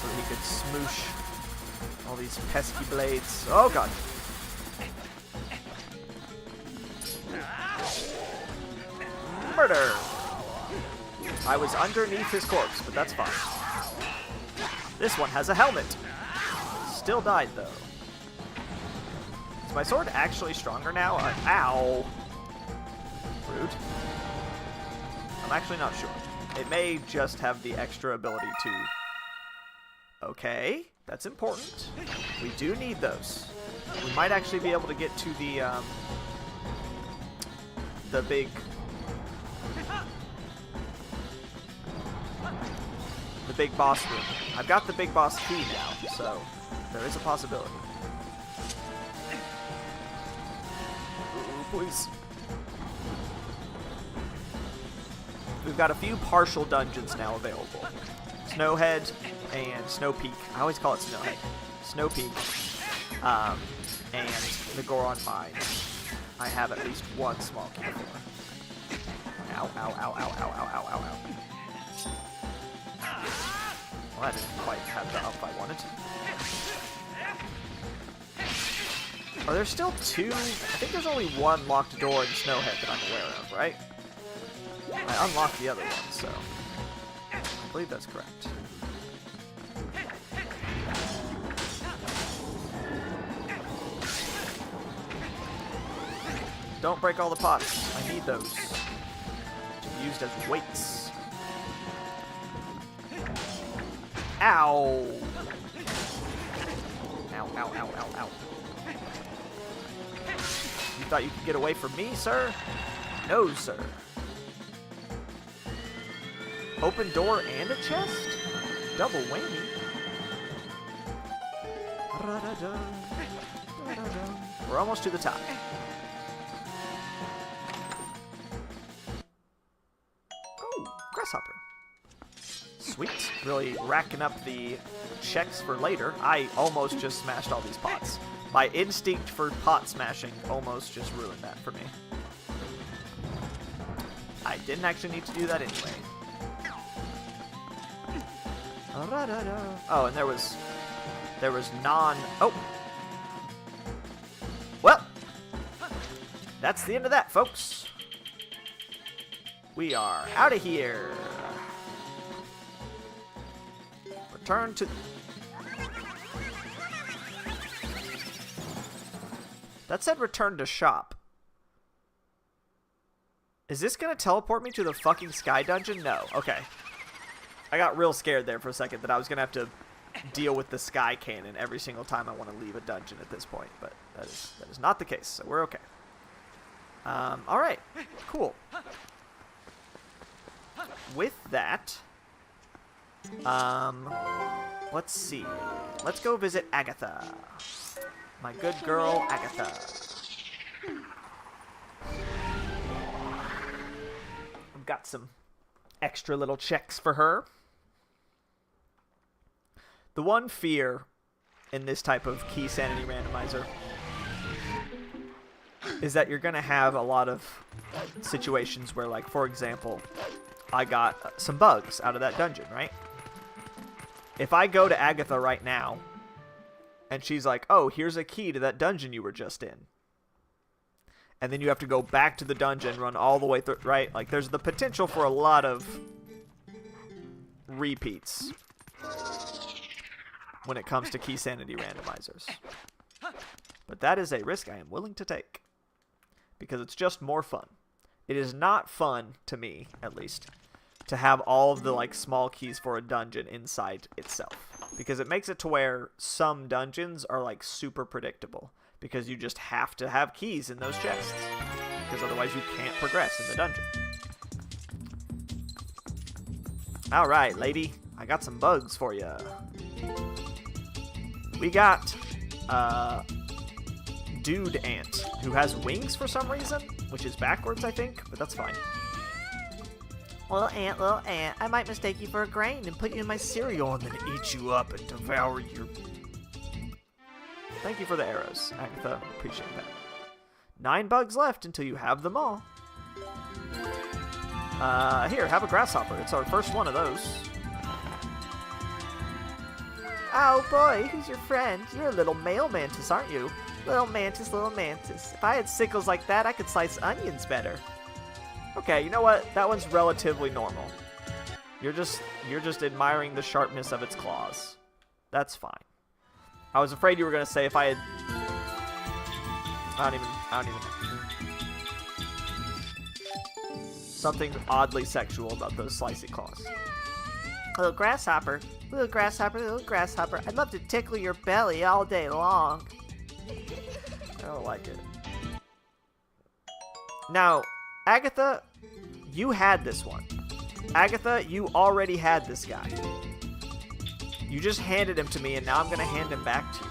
so he could smoosh all these pesky blades. Oh god. Murder! I was underneath his corpse, but that's fine. This one has a helmet. Still died, though. Is my sword actually stronger now? Ow! Rude. I'm actually not sure. It may just have the extra ability to... Okay, that's important. We do need those. We might actually be able to get to the big... The big boss room. I've got the big boss key now, so there is a possibility. Ooh, please. We've got a few partial dungeons now available. Snowhead and Snow Peak. I always call it Snowhead. Snow Peak. And the Goron Mine. I have at least one small key for. Ow, ow, ow, ow, ow, ow, ow, ow, ow. Well, I didn't quite have the up I wanted. Are there still 2? I think there's only one locked door in Snowhead that I'm aware of, right? I unlocked the other one, so I believe that's correct. Don't break all the pots. I need those to be used as weights. Ow! Ow, ow, ow, ow, ow. You thought you could get away from me, sir? No, sir. Open door and a chest? Double whammy. We're almost to the top. Oh, grasshopper. Sweet. Really racking up the checks for later. I almost just smashed all these pots. My instinct for pot smashing almost just ruined that for me. I didn't actually need to do that anyway. Oh, and there was oh. Well, that's the end of that, folks. We are out of here. Return to... That said return to shop. Is this gonna teleport me to the fucking sky dungeon? No. Okay. I got real scared there for a second that I was gonna have to deal with the sky cannon every single time I want to leave a dungeon at this point, but that is not the case, so we're okay. Alright. Cool. With that, let's see. Let's go visit Agatha. My good girl, Agatha. I've got some extra little checks for her. The one fear in this type of key sanity randomizer is that you're going to have a lot of situations where, like, for example, I got some bugs out of that dungeon, right? If I go to Agatha right now, and she's like, oh, here's a key to that dungeon you were just in. And then you have to go back to the dungeon, run all the way through, right? Like, there's the potential for a lot of repeats when it comes to key sanity randomizers. But that is a risk I am willing to take, because it's just more fun. It is not fun, to me, at least, to have all of the, like, small keys for a dungeon inside itself. Because it makes it to where some dungeons are, like, super predictable. Because you just have to have keys in those chests. Because otherwise you can't progress in the dungeon. Alright, lady. I got some bugs for you. We got, Dude Ant, who has wings for some reason, which is backwards, I think, but that's fine. Little ant, I might mistake you for a grain and put you in my cereal and then eat you up and devour your... Thank you for the arrows, Agatha. Appreciate that. 9 bugs left until you have them all. Here, have a grasshopper. It's our first one of those. Oh boy, who's your friend? You're a little male mantis, aren't you? Little mantis, little mantis. If I had sickles like that, I could slice onions better. Okay, you know what? That one's relatively normal. You're just admiring the sharpness of its claws. That's fine. I was afraid you were gonna say if I had... I don't even... Something oddly sexual about those slicey claws. Little grasshopper. Little grasshopper, little grasshopper. I'd love to tickle your belly all day long. I don't like it. Now, Agatha, you had this one. Agatha, you already had this guy. You just handed him to me, and now I'm gonna hand him back to you.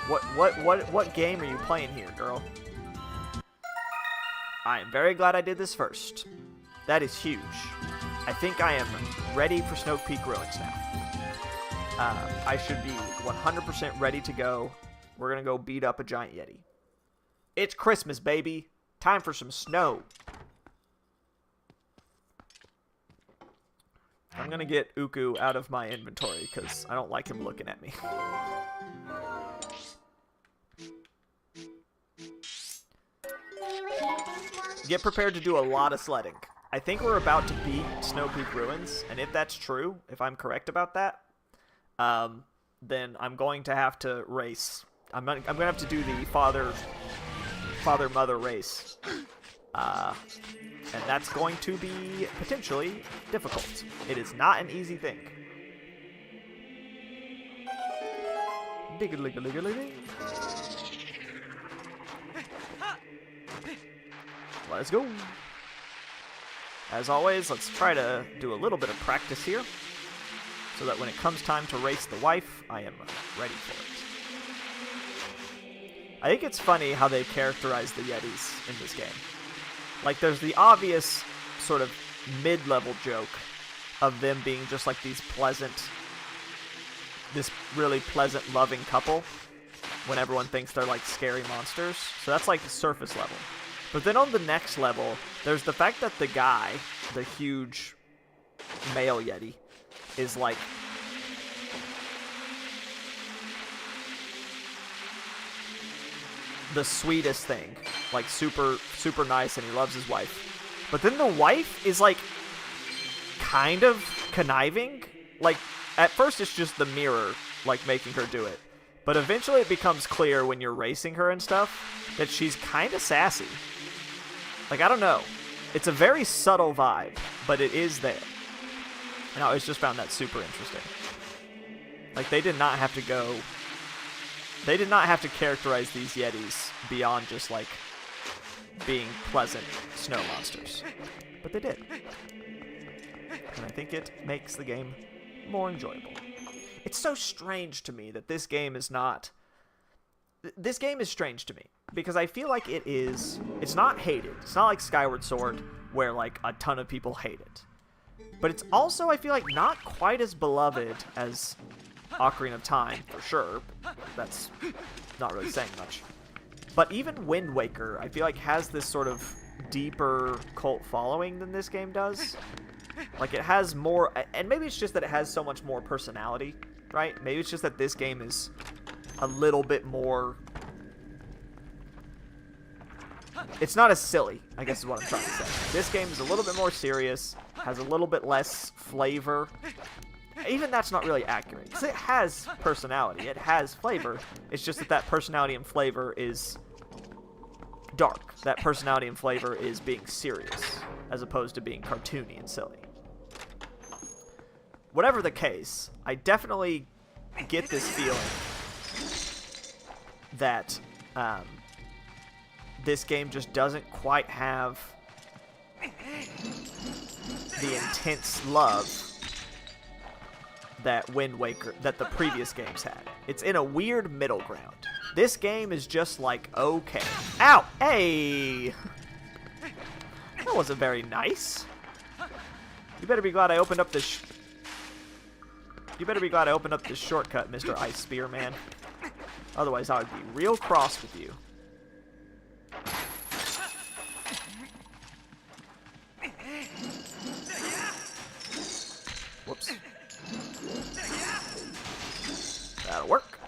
What game are you playing here, girl? I am very glad I did this first. That is huge. I think I am ready for Snow Peak Ruins now. I should be 100% ready to go. We're gonna go beat up a giant yeti. It's Christmas, baby. Time for some snow. I'm gonna get Uku out of my inventory because I don't like him looking at me. Get prepared to do a lot of sledding. I think we're about to beat Snow Peak Ruins, and if that's true, if I'm correct about that, then I'm going to have to race. I'm going to have to do the father-mother race. And that's going to be potentially difficult. It is not an easy thing. Let's go. as always, let's try to do a little bit of practice here, so that when it comes time to race the wife, I am ready for it. I think it's funny how they characterize the Yetis in this game. Like, there's the obvious sort of mid-level joke of them being just like this really pleasant, loving couple when everyone thinks they're like scary monsters. So that's like the surface level. But then on the next level, there's the fact that the guy, the huge male Yeti, is like the sweetest thing. Like super, super nice, and he loves his wife. But then the wife is like kind of conniving. Like, at first it's just the mirror like making her do it. But eventually it becomes clear when you're racing her and stuff that she's kind of sassy. Like, I don't know. It's a very subtle vibe, but it is there. And I always just found that super interesting. Like, they did not have to characterize these Yetis beyond just, like, being pleasant snow monsters. But they did. And I think it makes the game more enjoyable. It's so strange to me that this game is not... This game is strange to me, because I feel like it's not hated. It's not like Skyward Sword, where, like, a ton of people hate it. But it's also, I feel like, not quite as beloved as Ocarina of Time, for sure. That's not really saying much. But even Wind Waker, I feel like, has this sort of deeper cult following than this game does. Like, it has more... And maybe it's just that it has so much more personality, right? Maybe it's just that this game is a little bit more... It's not as silly, I guess is what I'm trying to say. This game is a little bit more serious, has a little bit less flavor. Even that's not really accurate, because it has personality, it has flavor. It's just that that personality and flavor is dark. That personality and flavor is being serious, as opposed to being cartoony and silly. Whatever the case, I definitely get this feeling that this game just doesn't quite have the intense love that the previous games had. It's in a weird middle ground. This game is just like, okay. Ow! Hey! That wasn't very nice. You better be glad I opened up this... You better be glad I opened up this shortcut, Mr. Ice Spearman. Otherwise, I would be real cross with you. Whoops. That'll work.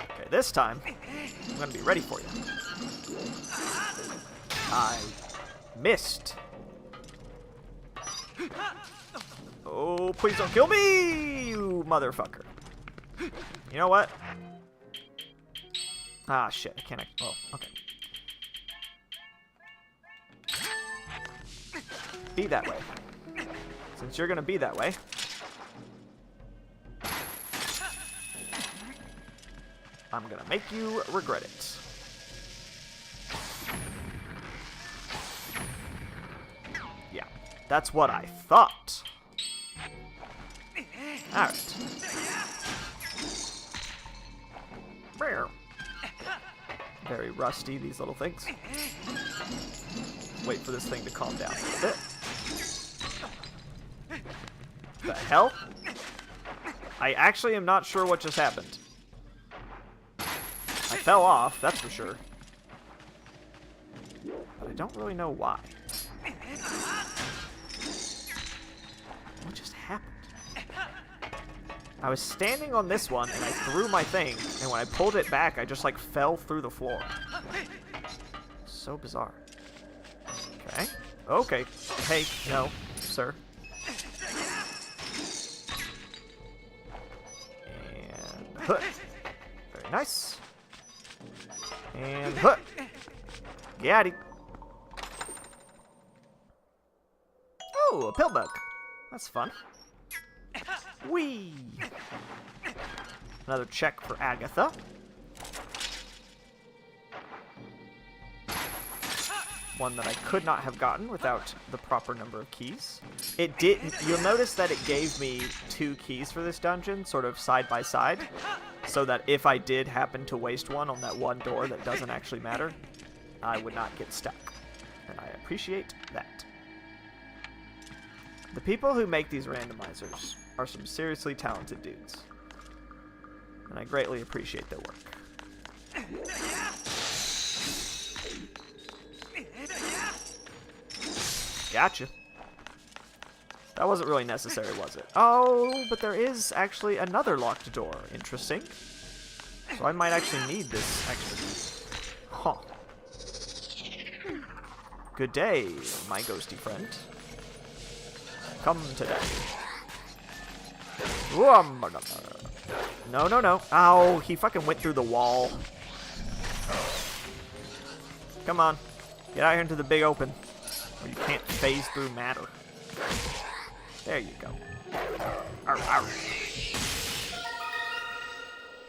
Okay, this time, I'm going to be ready for you. I missed. Oh, please don't kill me, you motherfucker. You know what? Ah, shit. I can't... Oh, okay. Be that way. Since you're gonna be that way. I'm gonna make you regret it. Yeah, that's what I thought. Alright. Very rusty, these little things. Wait for this thing to calm down a little bit. The hell? I actually am not sure what just happened. I fell off, that's for sure. But I don't really know why. What just happened? I was standing on this one, and I threw my thing, and when I pulled it back, I just, like, fell through the floor. So bizarre. Okay. Okay. Hey, no, sir. And hook. Very nice. And hook. Got him. Oh, a pill bug. That's fun. Whee! Another check for Agatha. one that I could not have gotten without the proper number of keys. It didn't. You'll notice that it gave me 2 keys for this dungeon, sort of side by side, so that if I did happen to waste one on that one door that doesn't actually matter, I would not get stuck. And I appreciate that. The people who make these randomizers are some seriously talented dudes. And I greatly appreciate their work. Gotcha. That wasn't really necessary, was it? Oh, but there is actually another locked door. Interesting. So I might actually need this extra key. Huh. Good day, my ghosty friend. Come today. No, no, no. Ow, he fucking went through the wall. Come on. Get out here into the big open, where you can't phase through matter. There you go. Arr, arr.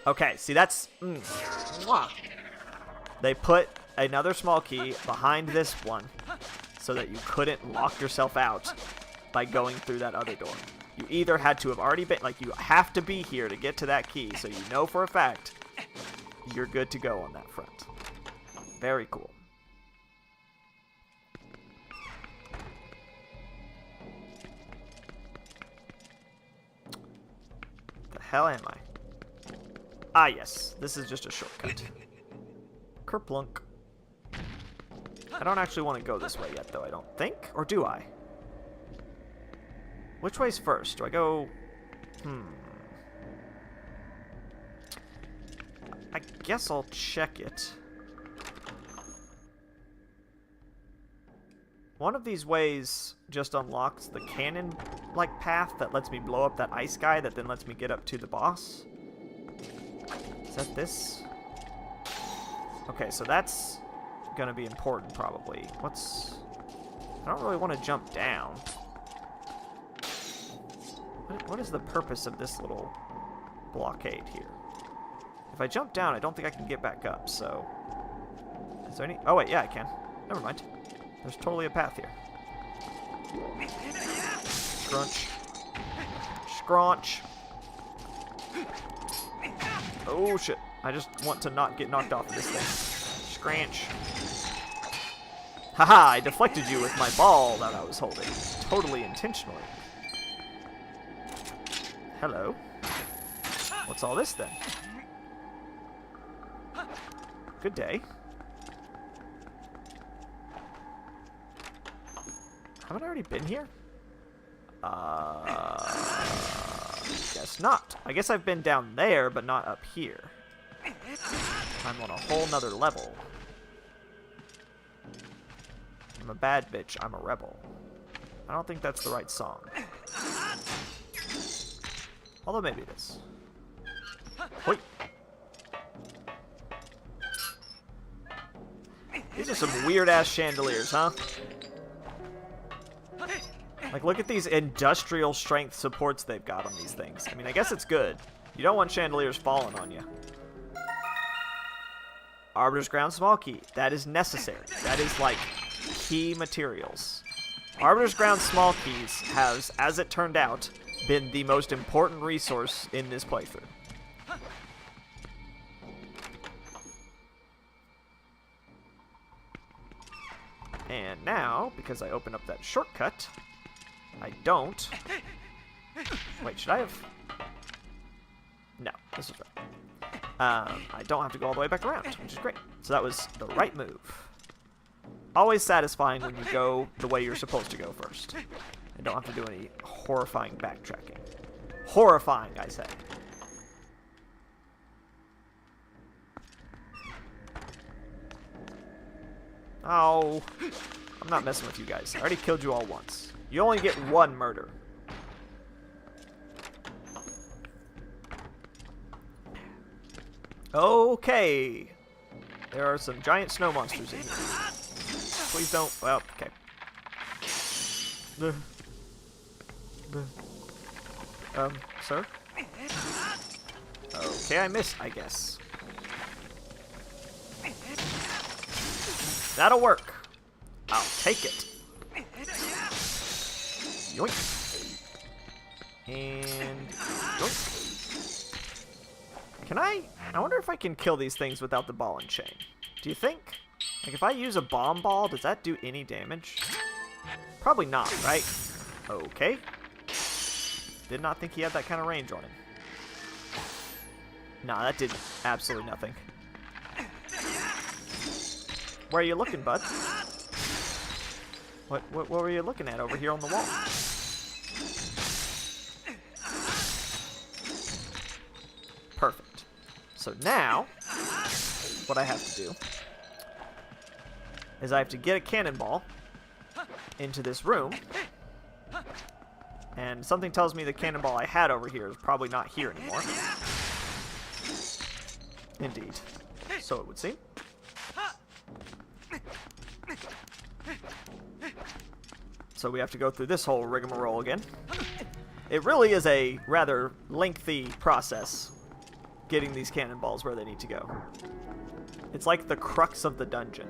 Okay, see, that's... They put another small key behind this one so that you couldn't lock yourself out by going through that other door. You either had to have already been... Like, you have to be here to get to that key, so you know for a fact you're good to go on that front. Very cool. The hell am I? Ah, yes. This is just a shortcut. Kerplunk. I don't actually want to go this way yet, though, I don't think. Or do I? Which way's first? Do I go... I guess I'll check it. One of these ways just unlocks the cannon-like path that lets me blow up that ice guy that then lets me get up to the boss. Is that this? Okay, so that's gonna be important, probably. What's... I don't really want to jump down. What is the purpose of this little blockade here? If I jump down, I don't think I can get back up, so... Is there any... Oh, wait, yeah, I can. Never mind. There's totally a path here. Scrunch. Scrunch. Oh, shit. I just want to not get knocked off of this thing. Scranch. Haha, I deflected you with my ball that I was holding. Totally intentionally. Hello. What's all this, then? Good day. Haven't I already been here? Guess not. I guess I've been down there, but not up here. I'm on a whole nother level. I'm a bad bitch. I'm a rebel. I don't think that's the right song. Although maybe it is. Wait. These are some weird-ass chandeliers, huh? Like, look at these industrial strength supports they've got on these things. I mean, I guess it's good. You don't want chandeliers falling on you. Arbiter's Ground small key. That is necessary. That is, like, key materials. Arbiter's Ground small keys has, as it turned out, been the most important resource in this playthrough. And now, because I opened up that shortcut, I don't... Wait, should I have... No, this is right. I don't have to go all the way back around, which is great. So that was the right move. Always satisfying when you go the way you're supposed to go first. And don't have to do any horrifying backtracking. Horrifying, I say. Oh, I'm not messing with you guys. I already killed you all once. You only get one murder. Okay. There are some giant snow monsters in here. Please don't. Well, okay. Sir? Okay, I missed, I guess. That'll work. I'll take it. Yoink. And yoink. Can I wonder if I can kill these things without the ball and chain. Do you think? Like, if I use a bomb ball, does that do any damage? Probably not, right? Okay. Did not think he had that kind of range on him. Nah, that did absolutely nothing. Where are you looking, bud? What were you looking at over here on the wall? Perfect. So now, what I have to do is I have to get a cannonball into this room, and something tells me the cannonball I had over here is probably not here anymore. Indeed. So it would seem. So we have to go through this whole rigmarole again. It really is a rather lengthy process getting these cannonballs where they need to go. It's like the crux of the dungeon.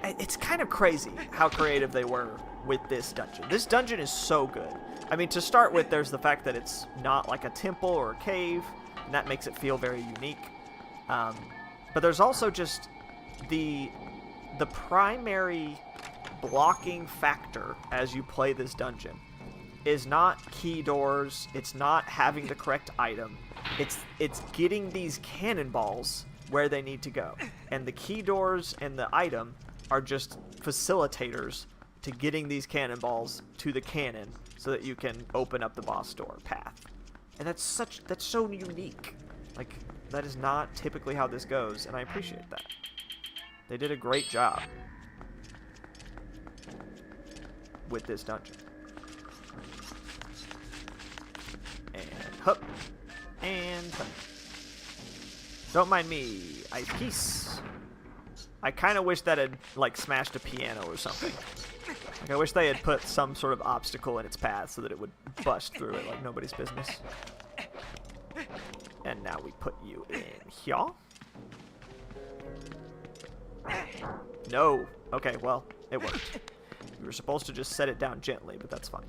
It's kind of crazy how creative they were with this dungeon. This dungeon is so good. I mean, to start with, there's the fact that it's not like a temple or a cave, and that makes it feel very unique. But there's also just the primary blocking factor as you play this dungeon is not key doors, it's not having the correct item, it's getting these cannonballs where they need to go. And the key doors and the item are just facilitators to getting these cannonballs to the cannon so that you can open up the boss door path. And that's so unique. Like, that is not typically how this goes, and I appreciate that. They did a great job with this dungeon. And hup. And hup. Don't mind me. I peace. I kind of wish that had, like, smashed a piano or something. Like, I wish they had put some sort of obstacle in its path so that it would bust through it like nobody's business. And now we put you in here. No. Okay, well, it worked. We were supposed to just set it down gently, but that's fine.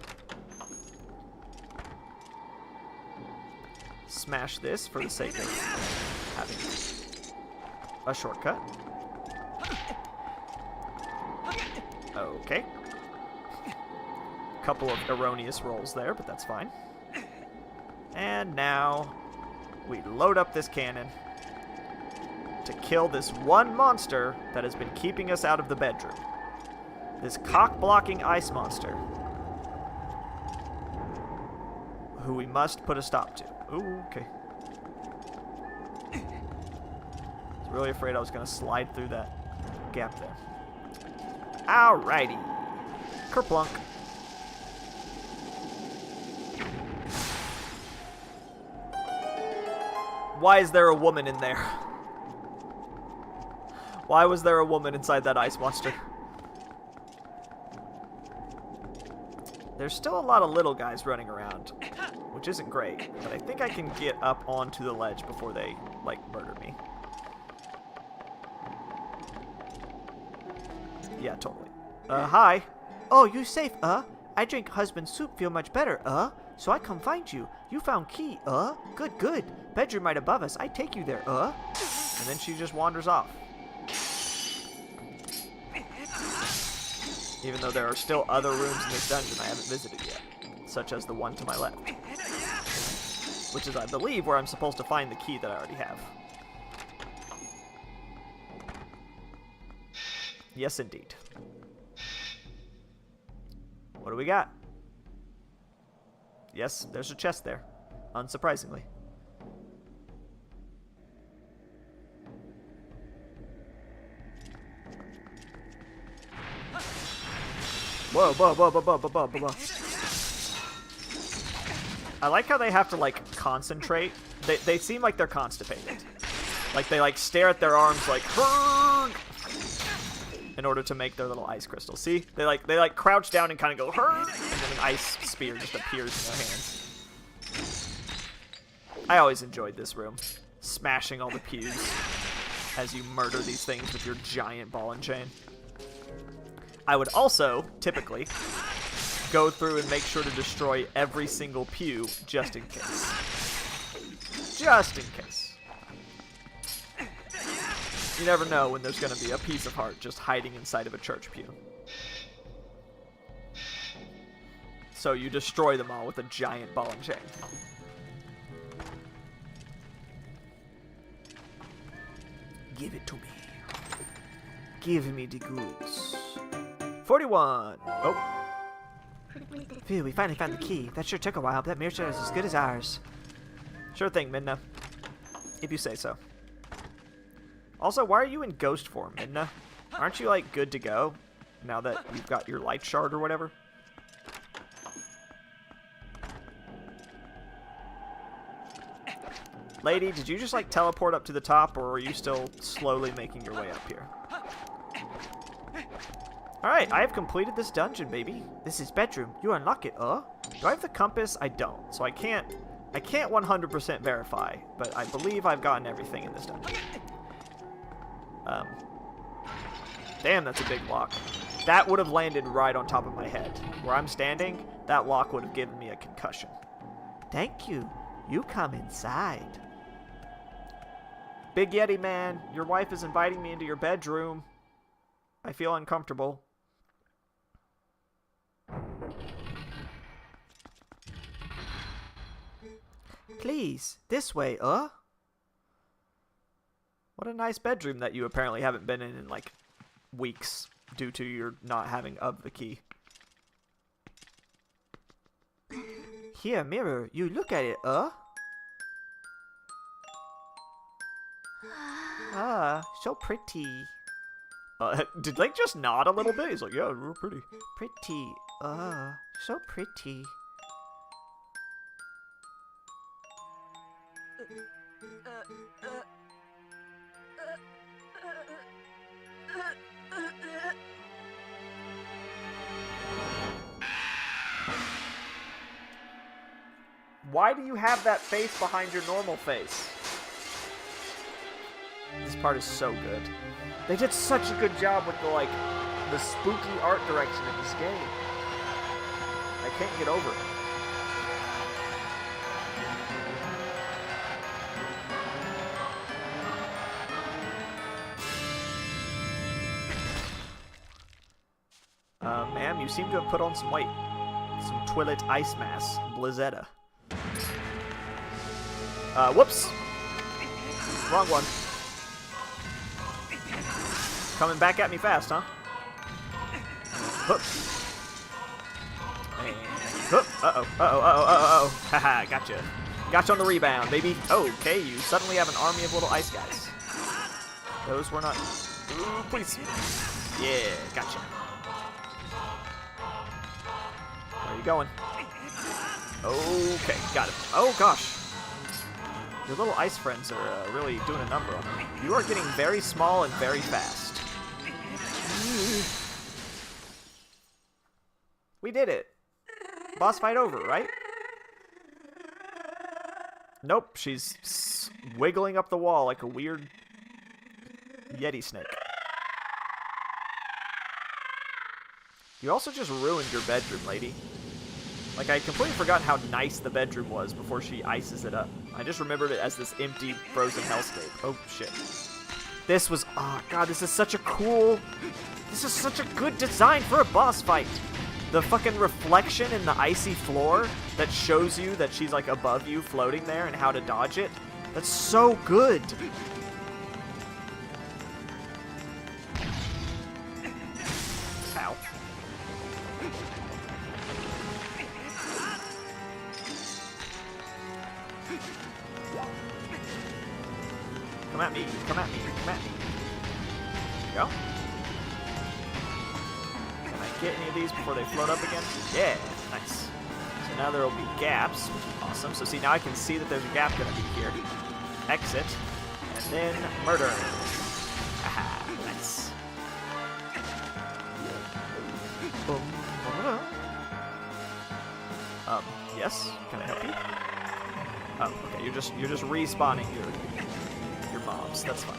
Smash this for the sake of having a shortcut. Okay. Couple of erroneous rolls there, but that's fine. And now we load up this cannon to kill this one monster that has been keeping us out of the bedroom. This cock-blocking ice monster, who we must put a stop to. Ooh, okay. I was really afraid I was going to slide through that gap there. Alrighty. Kerplunk. Why is there a woman in there? Why was there a woman inside that ice monster? There's still a lot of little guys running around, which isn't great, but I think I can get up onto the ledge before they, like, murder me. Yeah, totally. Hi. Oh, you safe, I drink husband's soup, feel much better, so I come find you. You found key, good, good. Bedroom right above us, I take you there, And then she just wanders off. Even though there are still other rooms in this dungeon I haven't visited yet, such as the one to my left. Which is, I believe, where I'm supposed to find the key that I already have. Yes, indeed. What do we got? Yes, there's a chest there, unsurprisingly. Whoa, whoa, whoa, whoa, whoa, whoa, whoa, whoa. I like how they have to, like, concentrate. They seem like they're constipated. Like, they, like, stare at their arms like, Hurgh! In order to make their little ice crystals. See? They like crouch down and kind of go, Hurgh! And then an ice spear just appears in their hands. I always enjoyed this room. Smashing all the pews as you murder these things with your giant ball and chain. I would also, typically, go through and make sure to destroy every single pew, just in case. Just in case. You never know when there's going to be a piece of heart just hiding inside of a church pew. So you destroy them all with a giant ball and chain. Give it to me. Give me the goods. 41! Oh. Phew, we finally found the key. That sure took a while, but that mirror is as good as ours. Sure thing, Midna. If you say so. Also, why are you in ghost form, Midna? Aren't you, like, good to go? Now that you've got your light shard or whatever? Lady, did you just, like, teleport up to the top, or are you still slowly making your way up here? Alright, I have completed this dungeon, baby. This is bedroom. You unlock it, Do I have the compass? I don't, so I can't 100% verify, but I believe I've gotten everything in this dungeon. Damn, that's a big block. That would have landed right on top of my head. Where I'm standing, that block would have given me a concussion. Thank you. You come inside. Big Yeti man, your wife is inviting me into your bedroom. I feel uncomfortable. Please, this way, What a nice bedroom that you apparently haven't been in like weeks due to your not having of the key. Here, mirror, you look at it, Ah, so pretty. Did Link just nod a little bit? He's like, yeah, real pretty. Pretty, so pretty. Why do you have that face behind your normal face? This part is so good. They did such a good job with the spooky art direction in this game. I can't get over it. Ma'am, you seem to have put on some weight. Some Twilight ice mass. Blizzetta. Whoops. Wrong one. Coming back at me fast, huh? Hook. And hook. Uh-oh. Haha, gotcha. Gotcha on the rebound, baby. Okay, you suddenly have an army of little ice guys. Those were not... Ooh, please. Yeah, gotcha. Where are you going? Okay, got it. Oh, gosh. Your little ice friends are really doing a number on me. You are getting very small and very fast. We did it. Boss fight over, right? Nope, she's wiggling up the wall like a weird Yeti snake. You also just ruined your bedroom, lady. Like, I completely forgot how nice the bedroom was before she ices it up. I just remembered it as this empty, frozen hellscape. Oh, shit. This was... Oh, God, this is such a cool... This is such a good design for a boss fight. The fucking reflection in the icy floor that shows you that she's, like, above you, floating there, and how to dodge it. That's so good. Ow. Come at me, come at me, come at me. There you go. Can I get any of these before they float up again? Yeah, nice. So now there will be gaps, which is awesome. So see, now I can see that there's a gap going to be here. Exit, and then murder. Aha, nice. Yes? Can I help you? Oh, okay, you're just respawning your mobs. That's fine.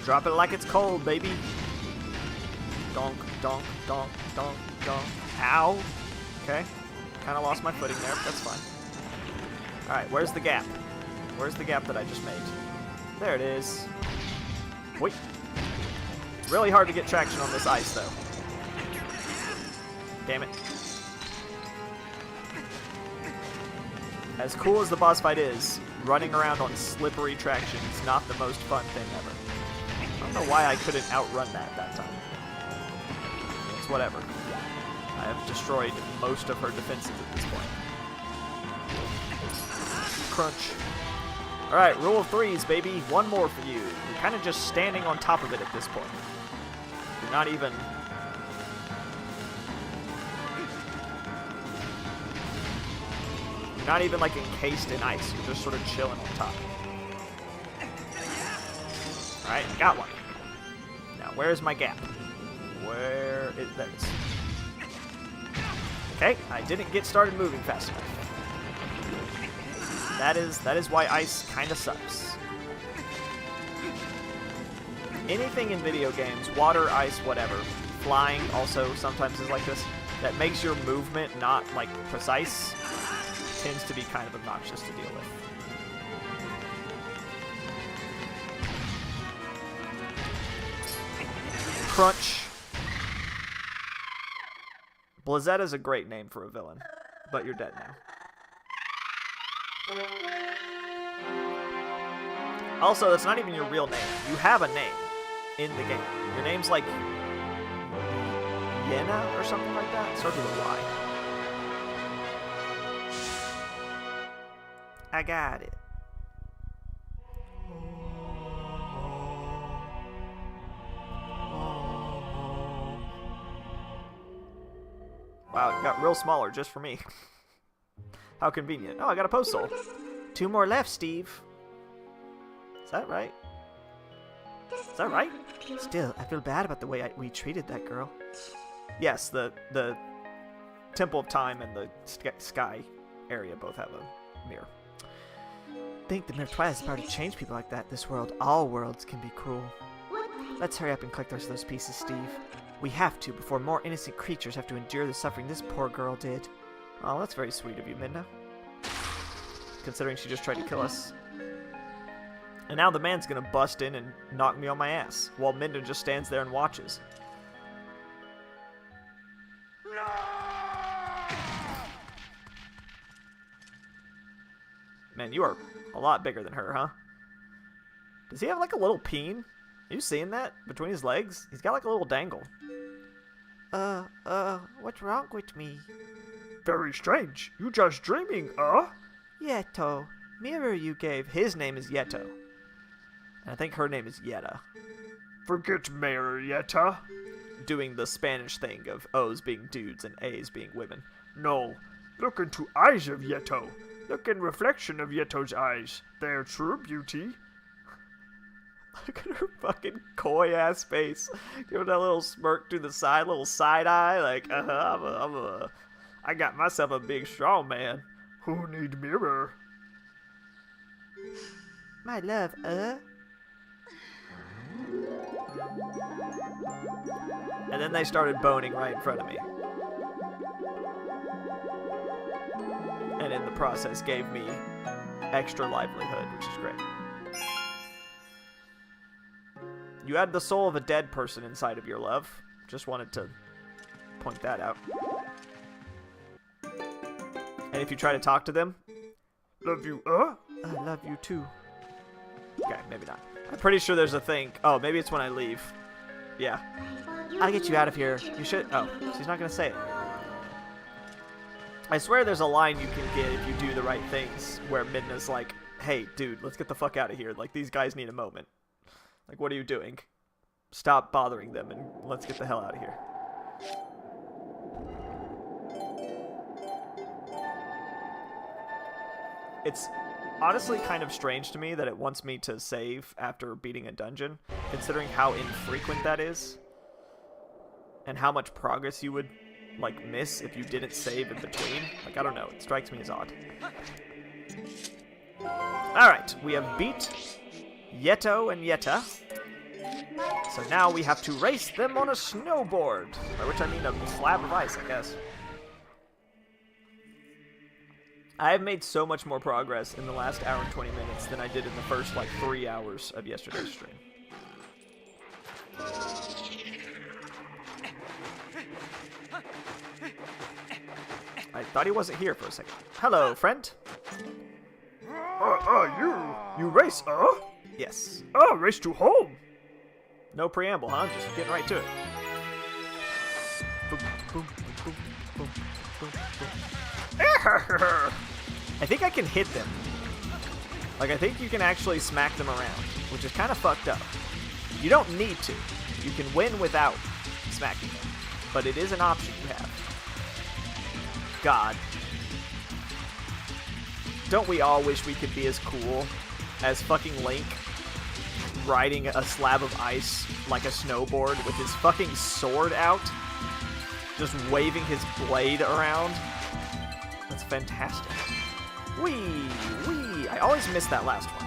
Drop it like it's cold, baby. Donk, donk, donk, donk, donk. Ow. Okay. Kind of lost my footing there, but that's fine. Alright, where's the gap? Where's the gap that I just made? There it is. Wait. Really hard to get traction on this ice, though. Damn it. As cool as the boss fight is, running around on slippery traction is not the most fun thing ever. I don't know why I couldn't outrun that time. It's whatever. I have destroyed most of her defenses at this point. Crunch. Alright, rule of threes, baby. One more for you. You're kind of just standing on top of it at this point. You're not even... You're not even, like, encased in ice. You're just sort of chilling on top. Alright, got one. Now, where's my gap? Where is... There it is. Okay, I didn't get started moving fast enough. That is why ice kind of sucks. Anything in video games, water, ice, whatever, flying also sometimes is like this, that makes your movement not, like, precise, tends to be kind of obnoxious to deal with. Crunch. Blazetta is a great name for a villain, but you're dead now. Also, that's not even your real name. You have a name in the game. Your name's like Yena or something like that. It starts with a Y. I got it. Wow, it got real smaller just for me. How convenient. Oh, I got a post soul. 2 more left, Steve. Is that right? Is that right? Still, I feel bad about the way we treated that girl. Yes, the Temple of Time and the Sky area both have a mirror. Think the Mirror of Twilight is about to change people like that. This world, all worlds, can be cruel. Let's hurry up and collect the rest of those pieces, Steve. We have to, before more innocent creatures have to endure the suffering this poor girl did. Oh, that's very sweet of you, Midna. Considering she just tried to kill us. And now the man's gonna bust in and knock me on my ass, while Midna just stands there and watches. No! Man, you are a lot bigger than her, huh? Does he have like a little peen? Are you seeing that? Between his legs? He's got like a little dangle. What's wrong with me? Very strange. You just dreaming, Yeto. Mirror you gave. His name is Yeto. And I think her name is Yetta. Forget Mirror, Yetta. Doing the Spanish thing of O's being dudes and A's being women. No. Look into eyes of Yeto. Look in reflection of Yeto's eyes. They're true beauty. Look at her fucking coy-ass face. Give her that little smirk to the side, little side eye, like, I got myself a big strong man. Who need mirror? My love, And then they started boning right in front of me. And in the process gave me extra livelihood, which is great. You had the soul of a dead person inside of your love. Just wanted to point that out. And if you try to talk to them, love you, I love you too. Okay, maybe not. I'm pretty sure there's a thing. Oh, maybe it's when I leave. Yeah. I'll get you out of here. You should. Oh, she's not gonna say it. I swear there's a line you can get if you do the right things where Midna's like, hey, dude, let's get the fuck out of here. Like, these guys need a moment. Like, what are you doing? Stop bothering them and let's get the hell out of here. It's honestly kind of strange to me that it wants me to save after beating a dungeon, considering how infrequent that is. And how much progress you would, like, miss if you didn't save in between. Like, I don't know. It strikes me as odd. Alright, we have beat Yeto and Yetta. So now we have to race them on a snowboard. By which I mean a slab of ice, I guess. I have made so much more progress in the last hour and 20 minutes than I did in the first, like, 3 hours of yesterday's stream. I thought he wasn't here for a second. Hello, friend. You race, Yes. Race to home. No preamble, huh? Just getting right to it. Boom, boom, boom, boom, boom, boom. I think I can hit them. Like, I think you can actually smack them around, which is kind of fucked up. You don't need to. You can win without smacking them, but it is an option you have. God. Don't we all wish we could be as cool as fucking Link riding a slab of ice like a snowboard with his fucking sword out, just waving his blade around? That's fantastic. Whee! Whee! I always miss that last one.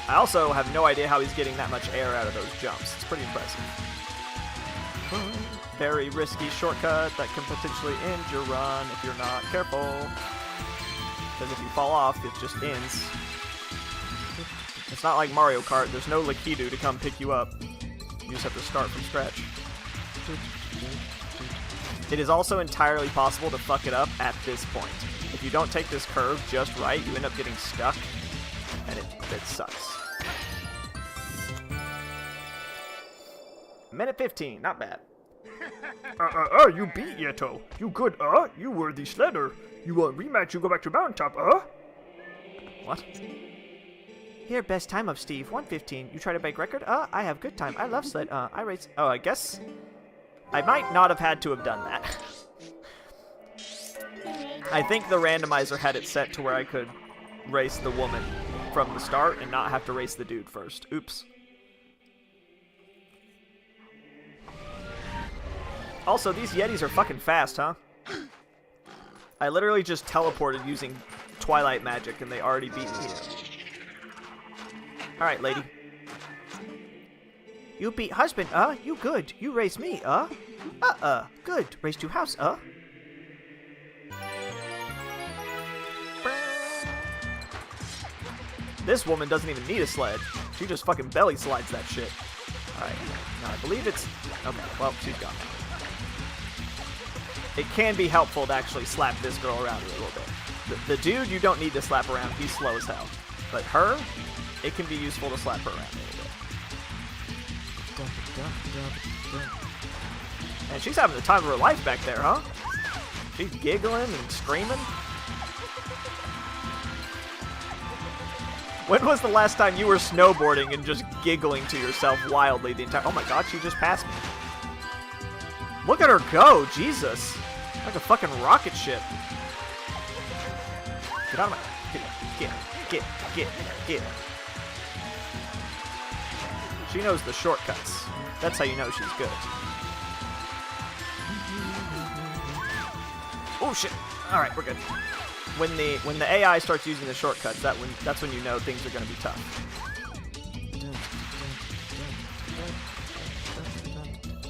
I also have no idea how he's getting that much air out of those jumps. It's pretty impressive. Very risky shortcut that can potentially end your run if you're not careful. Because if you fall off, it just ends. It's not like Mario Kart. There's no Lakitu to come pick you up. You just have to start from scratch. It is also entirely possible to fuck it up at this point. If you don't take this curve just right, you end up getting stuck, and it sucks. Minute 15, not bad. You beat Yeto. You good, You were the Shredder. You rematch, you go back to Mountaintop, What? Here, best time of Steve, 1:15. You try to break record? I have good time. I love sled. I race. Oh, I guess I might not have had to have done that. I think the randomizer had it set to where I could race the woman from the start and not have to race the dude first. Oops. Also, these Yetis are fucking fast, huh? I literally just teleported using Twilight magic and they already beat me here. Alright, lady. You beat husband, You good. You race me, Good. Race to house, This woman doesn't even need a sled. She just fucking belly slides that shit. Alright. Now, I believe it's... Okay, well, she's gone now. It can be helpful to actually slap this girl around a little bit. The dude, you don't need to slap around. He's slow as hell. But her, it can be useful to slap her around a little bit. And she's having the time of her life back there, huh? She's giggling and screaming. When was the last time you were snowboarding and just giggling to yourself wildly the entire... Oh my god, she just passed me. Look at her go, Jesus. Like a fucking rocket ship. Get out of my... Get. She knows the shortcuts. That's how you know she's good. Oh shit. Alright, we're good. When the AI starts using the shortcuts, that's when you know things are gonna be tough.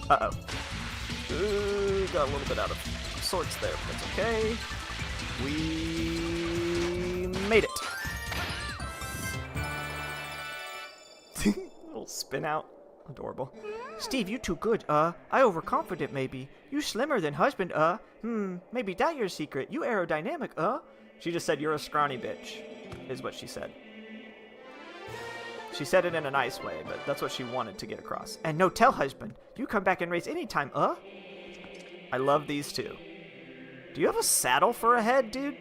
Uh-oh. Ooh, got a little bit out of sorts there, but that's okay. We made it. Little spin out. Adorable. Steve, you too good, I overconfident maybe. You slimmer than husband, maybe that your secret. You aerodynamic, She just said you're a scrawny bitch, is what she said. She said it in a nice way, but that's what she wanted to get across. And no tell, husband. You come back and race anytime, I love these two. Do you have a saddle for a head, dude?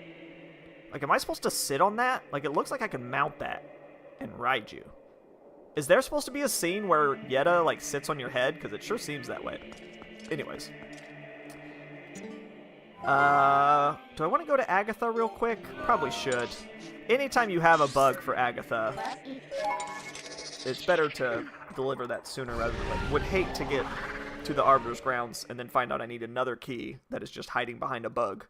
Like, am I supposed to sit on that? Like, it looks like I can mount that and ride you. Is there supposed to be a scene where Yetta, like, sits on your head? Because it sure seems that way. Anyways. Do I want to go to Agatha real quick? Probably should. Anytime you have a bug for Agatha, it's better to deliver that sooner rather than later. Would hate to get to the Arbiter's grounds and then find out I need another key that is just hiding behind a bug.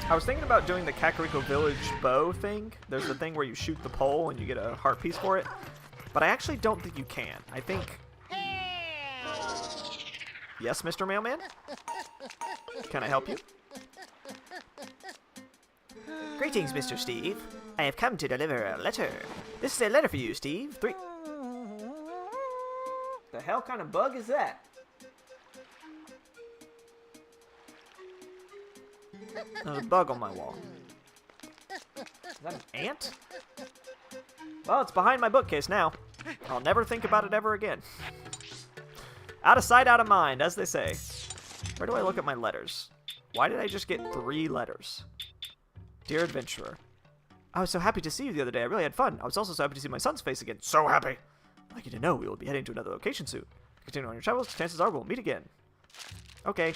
I was thinking about doing the Kakariko Village bow thing. There's the thing where you shoot the pole and you get a heart piece for it. But I actually don't think you can. I think... Yes, Mr. Mailman? Can I help you? Greetings, Mr. Steve. I have come to deliver a letter. This is a letter for you, Steve. The hell kind of bug is that? There's a bug on my wall. Is that an ant? Well, it's behind my bookcase now. I'll never think about it ever again. Out of sight, out of mind, as they say. Where do I look at my letters? Why did I just get 3 letters? Dear Adventurer. I was so happy to see you the other day. I really had fun. I was also so happy to see my son's face again. So happy. I'd like you to know we will be heading to another location soon. Continue on your travels. Chances are we'll meet again. Okay.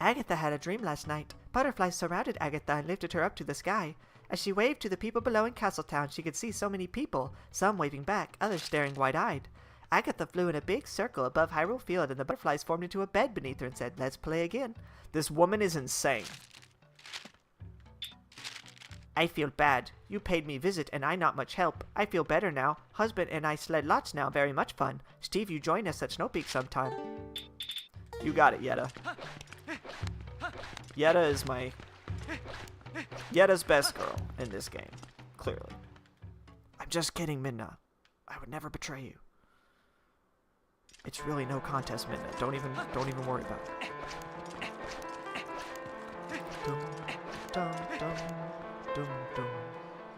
Agatha had a dream last night. Butterflies surrounded Agatha and lifted her up to the sky. As she waved to the people below in Castletown, she could see so many people, some waving back, others staring wide-eyed. Agatha flew in a big circle above Hyrule Field, and the butterflies formed into a bed beneath her and said, "Let's play again." This woman is insane. I feel bad. You paid me visit, and I not much help. I feel better now. Husband and I sled lots now. Very much fun. Steve, you join us at Snow Peak sometime. You got it, Yetta. Yetta is my... Yetta's best girl in this game. Clearly. I'm just kidding, Midna. I would never betray you. It's really no contest, Midna. Don't even worry about it. Dum, dum, dum. Dum, dum,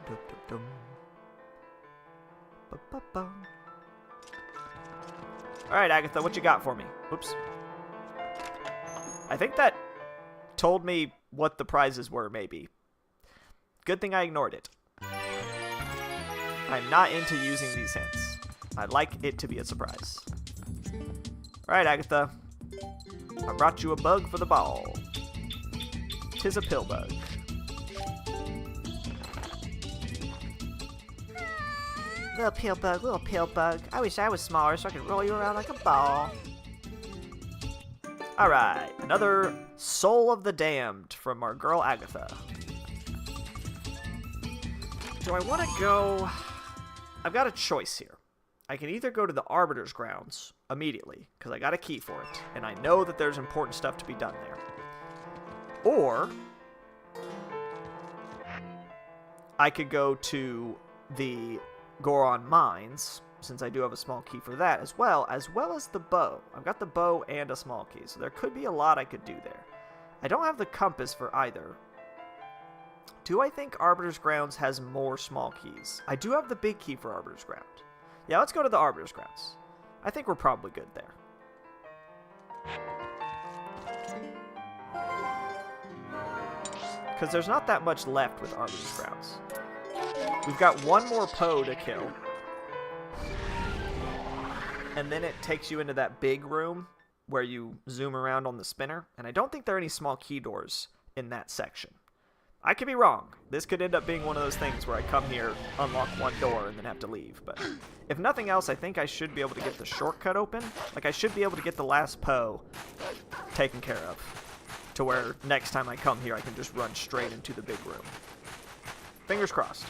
dum, dum, dum. Ba-ba-bum. Alright, Agatha, what you got for me? Oops. I think that told me what the prizes were, maybe. Good thing I ignored it. I'm not into using these hints. I like it to be a surprise. Alright, Agatha. I brought you a bug for the ball. 'Tis a pill bug. Little pill bug. I wish I was smaller so I could roll you around like a ball. Alright, another Soul of the Damned from our girl Agatha. Do I want to go... I've got a choice here. I can either go to the Arbiter's Grounds immediately, because I got a key for it, and I know that there's important stuff to be done there. Or... I could go to the Goron Mines, since I do have a small key for that, as well as the bow. I've got the bow and a small key, so there could be a lot I could do there. I don't have the compass for either. Do I think Arbiter's Grounds has more small keys? I do have the big key for Arbiter's Ground. Yeah, let's go to the Arbiter's Grounds. I think we're probably good there. Because there's not that much left with Arbiter's Grounds. We've got one more Poe to kill. And then it takes you into that big room where you zoom around on the spinner. And I don't think there are any small key doors in that section. I could be wrong. This could end up being one of those things where I come here, unlock one door, and then have to leave. But if nothing else, I think I should be able to get the shortcut open. Like, I should be able to get the last Poe taken care of. To where next time I come here, I can just run straight into the big room. Fingers crossed.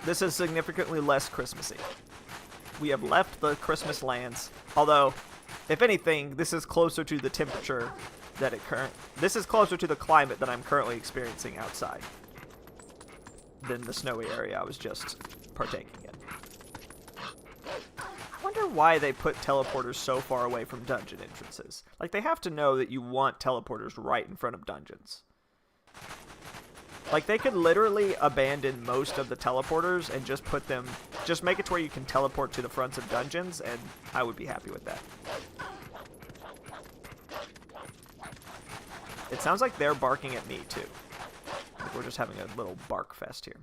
This is significantly less Christmassy. We have left the Christmas lands, although, if anything, this is closer to the temperature that this is closer to the climate that I'm currently experiencing outside than the snowy area I was just partaking in. I wonder why they put teleporters so far away from dungeon entrances. Like, they have to know that you want teleporters right in front of dungeons. Like, they could literally abandon most of the teleporters and just put them... Just make it to where you can teleport to the fronts of dungeons, and I would be happy with that. It sounds like they're barking at me, too. Like we're just having a little bark fest here.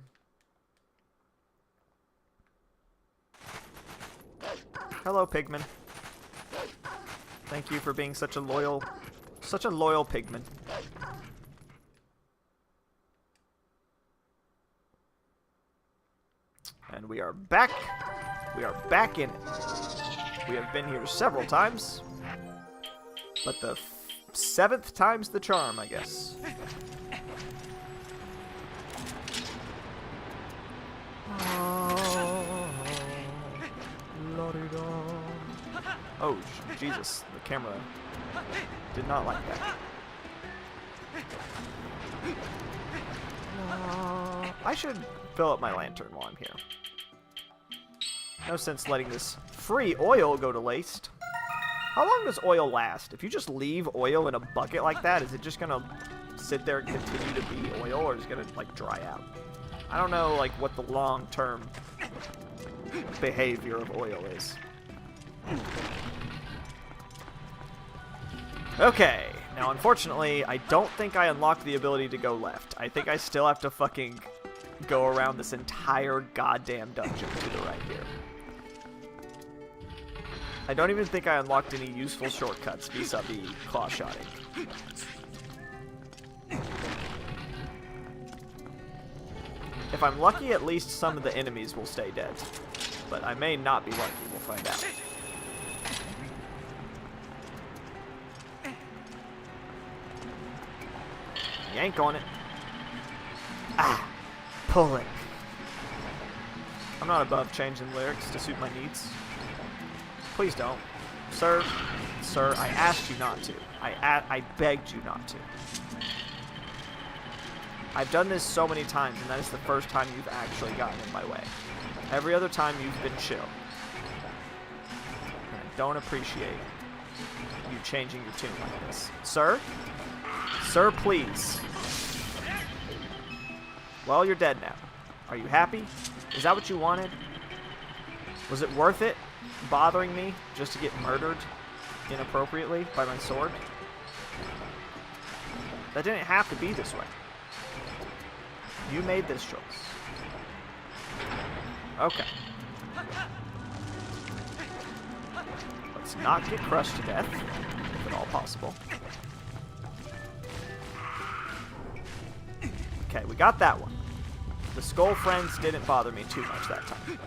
Hello, Pigman. Thank you for being such a loyal Pigman. And we are back. We are back in it. We have been here several times. But the 7th time's the charm, I guess. Oh, Jesus. The camera did not like that. I should fill up my lantern while I'm here. No sense letting this free oil go to waste. How long does oil last? If you just leave oil in a bucket like that, is it just gonna sit there and continue to be oil, or is it gonna, like, dry out? I don't know, like, what the long-term behavior of oil is. Okay, now unfortunately, I don't think I unlocked the ability to go left. I think I still have to fucking go around this entire goddamn dungeon to the right here. I don't even think I unlocked any useful shortcuts vis-a-vis claw-shotting. If I'm lucky, at least some of the enemies will stay dead. But I may not be lucky, we'll find out. Yank on it. Ah! Pull it. I'm not above changing lyrics to suit my needs. Please don't. Sir, I asked you not to. I begged you not to. I've done this so many times, and that is the first time you've actually gotten in my way. Every other time you've been chill. And I don't appreciate you changing your tune like this. Sir? Sir, please. Well, you're dead now. Are you happy? Is that what you wanted? Was it worth it? Bothering me just to get murdered inappropriately by my sword? That didn't have to be this way. You made this choice. Okay. Let's not get crushed to death, if at all possible. Okay, we got that one. The skull friends didn't bother me too much that time.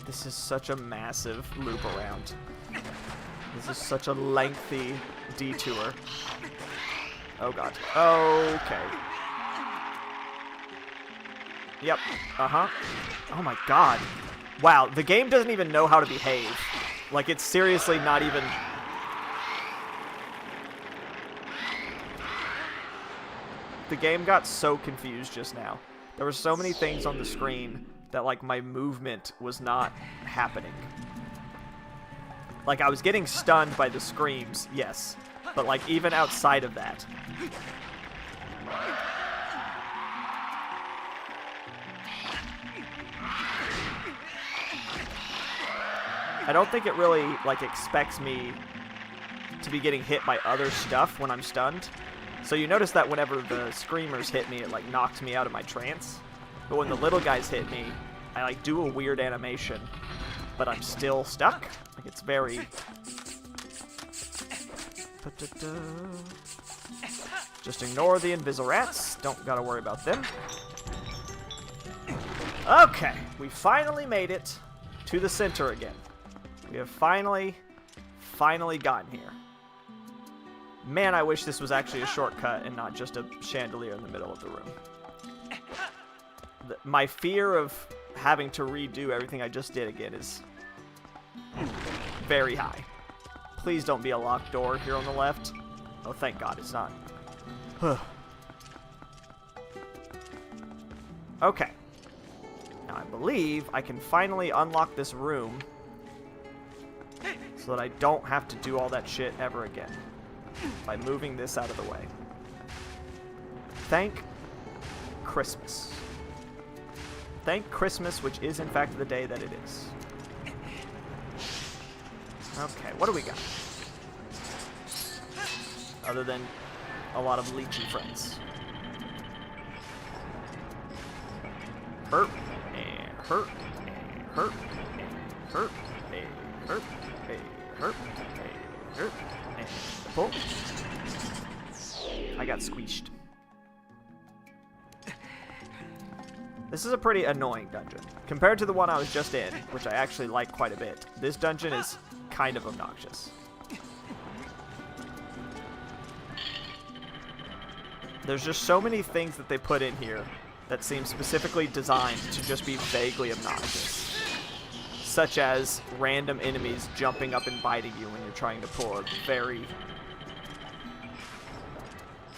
This is such a massive loop around. This is such a lengthy detour. Oh god. Okay. Yep. Uh-huh. Oh my god. Wow, the game doesn't even know how to behave. Like, it's seriously not even... The game got so confused just now. There were so many things on the screen that, like, my movement was not happening. Like, I was getting stunned by the screams, yes. But, like, even outside of that. I don't think it really, like, expects me to be getting hit by other stuff when I'm stunned. So you notice that whenever the screamers hit me, it, like, knocked me out of my trance. But when the little guys hit me, I, like, do a weird animation. But I'm still stuck. Like, it's very... Just ignore the Invisorats. Don't gotta worry about them. Okay, we finally made it to the center again. We have finally gotten here. Man, I wish this was actually a shortcut and not just a chandelier in the middle of the room. My fear of having to redo everything I just did again is very high. Please don't be a locked door here on the left. Oh, thank God it's not. Okay. Now I believe I can finally unlock this room so that I don't have to do all that shit ever again by moving this out of the way. Thank Christmas. Thank Christmas, which is in fact the day that it is. Okay, what do we got? Other than a lot of leechy friends. Hurt, and hurt, and hurt, and hurt, and hurt, and hurt, and hurt, and pull. I got squeezed. This is a pretty annoying dungeon. Compared to the one I was just in, which I actually like quite a bit, this dungeon is kind of obnoxious. There's just so many things that they put in here that seem specifically designed to just be vaguely obnoxious. Such as random enemies jumping up and biting you when you're trying to pull a very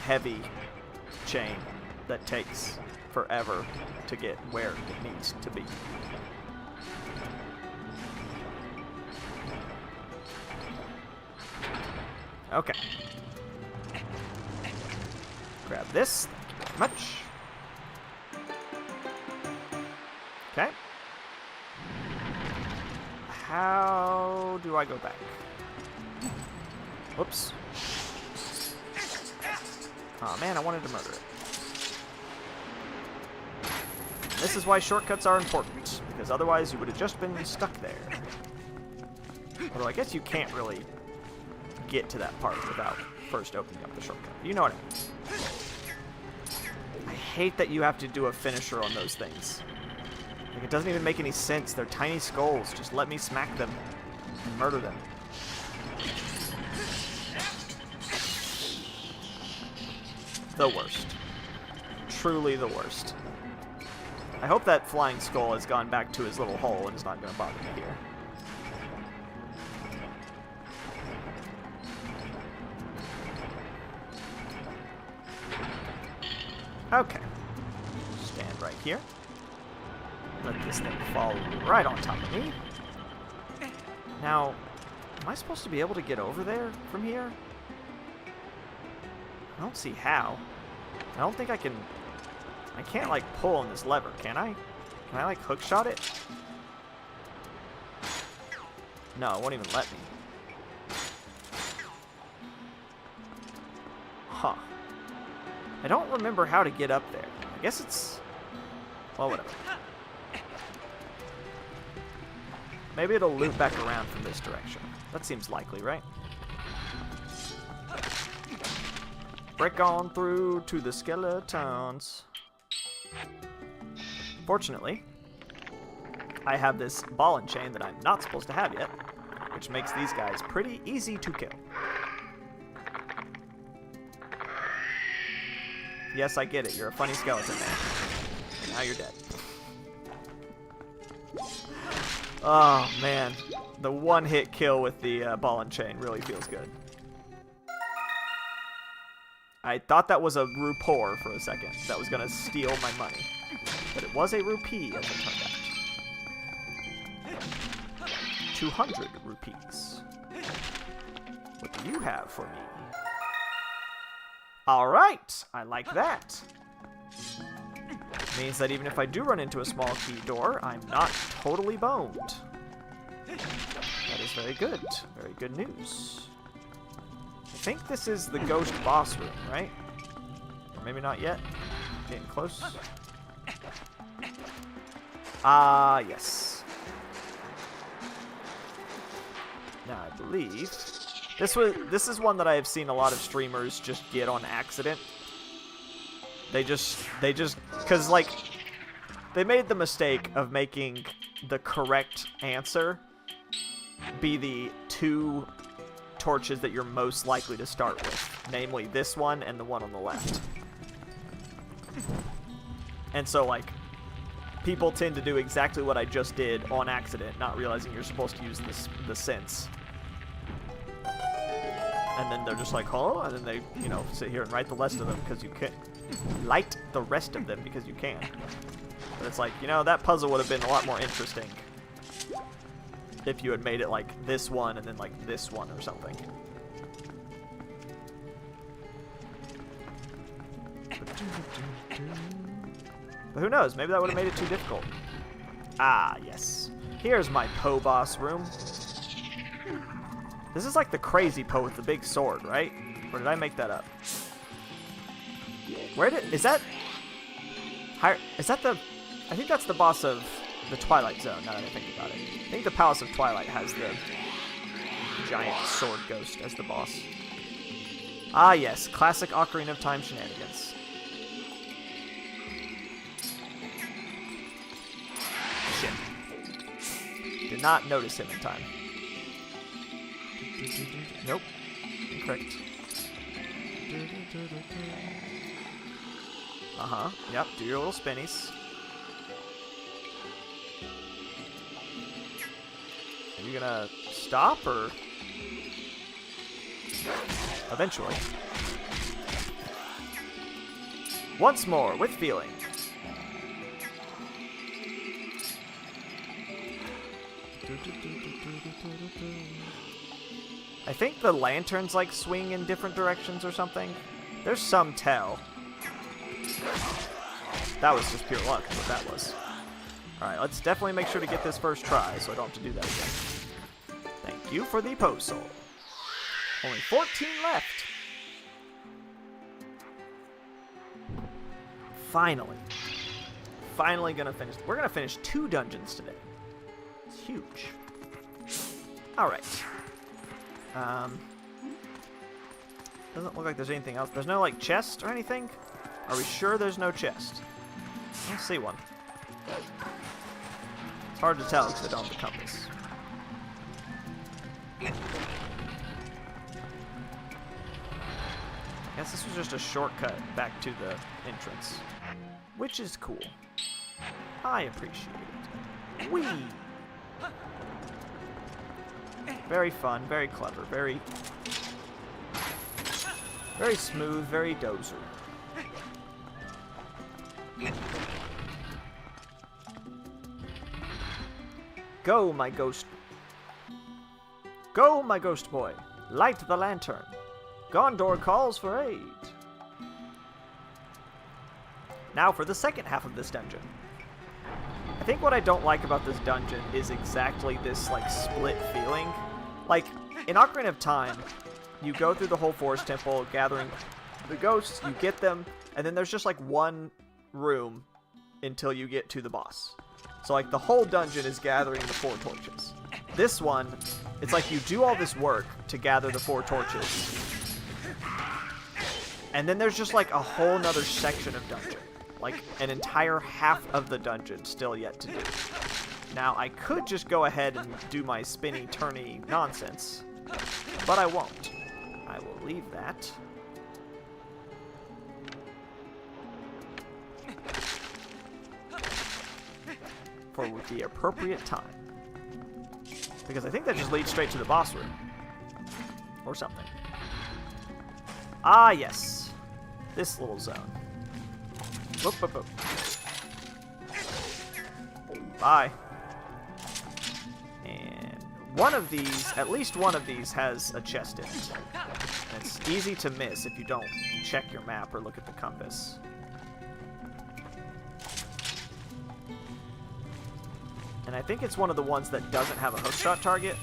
heavy chain that takes forever to get where it needs to be. Okay. Grab this. Thank you very much. Okay. How do I go back? Whoops. Aw, man, I wanted to murder it. This is why shortcuts are important, because otherwise you would have just been stuck there. Although I guess you can't really get to that part without first opening up the shortcut. You know what I mean. I hate that you have to do a finisher on those things. Like, it doesn't even make any sense. They're tiny skulls. Just let me smack them and murder them. The worst. Truly the worst. I hope that flying skull has gone back to his little hole and is not going to bother me here. Okay. Stand right here. Let this thing fall right on top of me. Now, am I supposed to be able to get over there from here? I don't see how. I don't think I can... I can't, like, pull on this lever, can I? Can I, like, hookshot it? No, it won't even let me. Huh. I don't remember how to get up there. I guess it's... well, whatever. Maybe it'll loop back around from this direction. That seems likely, right? Break on through to the skeletons. Fortunately, I have this ball and chain that I'm not supposed to have yet, which makes these guys pretty easy to kill. Yes, I get it. You're a funny skeleton man. Now you're dead. Oh, man. The one-hit kill with the ball and chain really feels good. I thought that was a rupee for a second. That was going to steal my money. But it was a rupee, as it turned out. 200 rupees. What do you have for me? Alright, I like that. Means that even if I do run into a small key door, I'm not totally boned. That is very good. Very good news. I think this is the ghost boss room, right? Or maybe not yet. Getting close. Ah, yes. Now I believe this is one that I have seen a lot of streamers just get on accident. They just cuz like they made the mistake of making the correct answer be the two torches that you're most likely to start with, namely this one and the one on the left. And so like people tend to do exactly what I just did on accident, not realizing you're supposed to use the sense. And then they're just like, huh? And then they, you know, sit here and write the rest of them because you can. Light the rest of them because you can. But it's like, you know, that puzzle would have been a lot more interesting if you had made it like this one and then like this one or something. But who knows? Maybe that would have made it too difficult. Ah, yes. Here's my Poe boss room. This is like the crazy Poe with the big sword, right? Or did I make that up? Is that the, I think that's the boss of the Twilight Zone, now that I think about it. I think the Palace of Twilight has the giant sword ghost as the boss. Ah, yes. Classic Ocarina of Time shenanigans. did not notice him in time. Nope. Incorrect. Uh-huh. Yep, do your little spinnies. Are you gonna stop, or... Eventually. Once more, with feeling. I think the lanterns, like, swing in different directions or something. There's some tell. That was just pure luck, what that was. Alright, let's definitely make sure to get this first try, so I don't have to do that again. Thank you for the post soul. Only 14 left. Finally. Finally gonna finish. We're gonna finish 2 dungeons today. It's huge. Alright. Doesn't look like there's anything else. There's no, like, chest or anything? Are we sure there's no chest? I don't see one. It's hard to tell because I don't have the compass. I guess this was just a shortcut back to the entrance. Which is cool. I appreciate it. Whee! Very fun, very clever, very smooth, very dozer. Go, my ghost. Go, my ghost boy. Light the lantern. Gondor calls for aid. Now for the second half of this dungeon. I think what I don't like about this dungeon is exactly this, like, split feeling. Like, in Ocarina of Time, you go through the whole forest temple, gathering the ghosts, you get them, and then there's just, like, one room until you get to the boss. So, like, the whole dungeon is gathering the 4 torches. This one, it's like you do all this work to gather the 4 torches, and then there's just, like, a whole nother section of dungeon. Like, an entire half of the dungeon still yet to do. Now, I could just go ahead and do my spinny-turny nonsense, but I won't. I will leave that. For the appropriate time. Because I think that just leads straight to the boss room. Or something. Ah, yes. This little zone. Whoop, whoop, whoop. Bye. And one of these, at least one of these, has a chest in it. And it's easy to miss if you don't check your map or look at the compass. And I think it's one of the ones that doesn't have a hookshot target,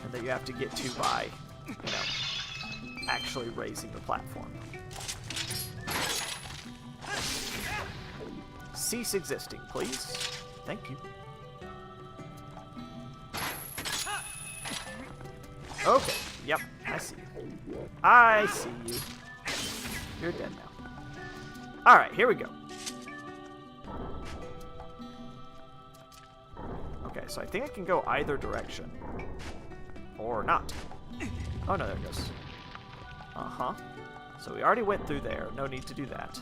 and that you have to get to by, you know, actually raising the platform. Cease existing, please. Thank you. Okay, yep, I see you. I see you. You're dead now. Alright, here we go. Okay, so I think I can go either direction. Or not. Oh no, there it goes. Uh-huh. So we already went through there. No need to do that.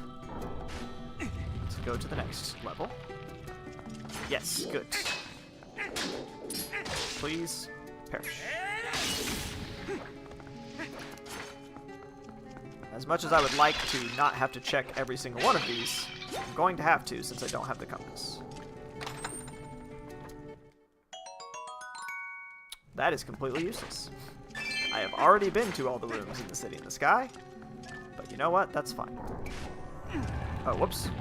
Let's go to the next level. Yes, good. Please perish. As much as I would like to not have to check every single one of these, I'm going to have to since I don't have the compass. That is completely useless. I have already been to all the rooms in the City in the Sky, but you know what? That's fine. Oh, whoops.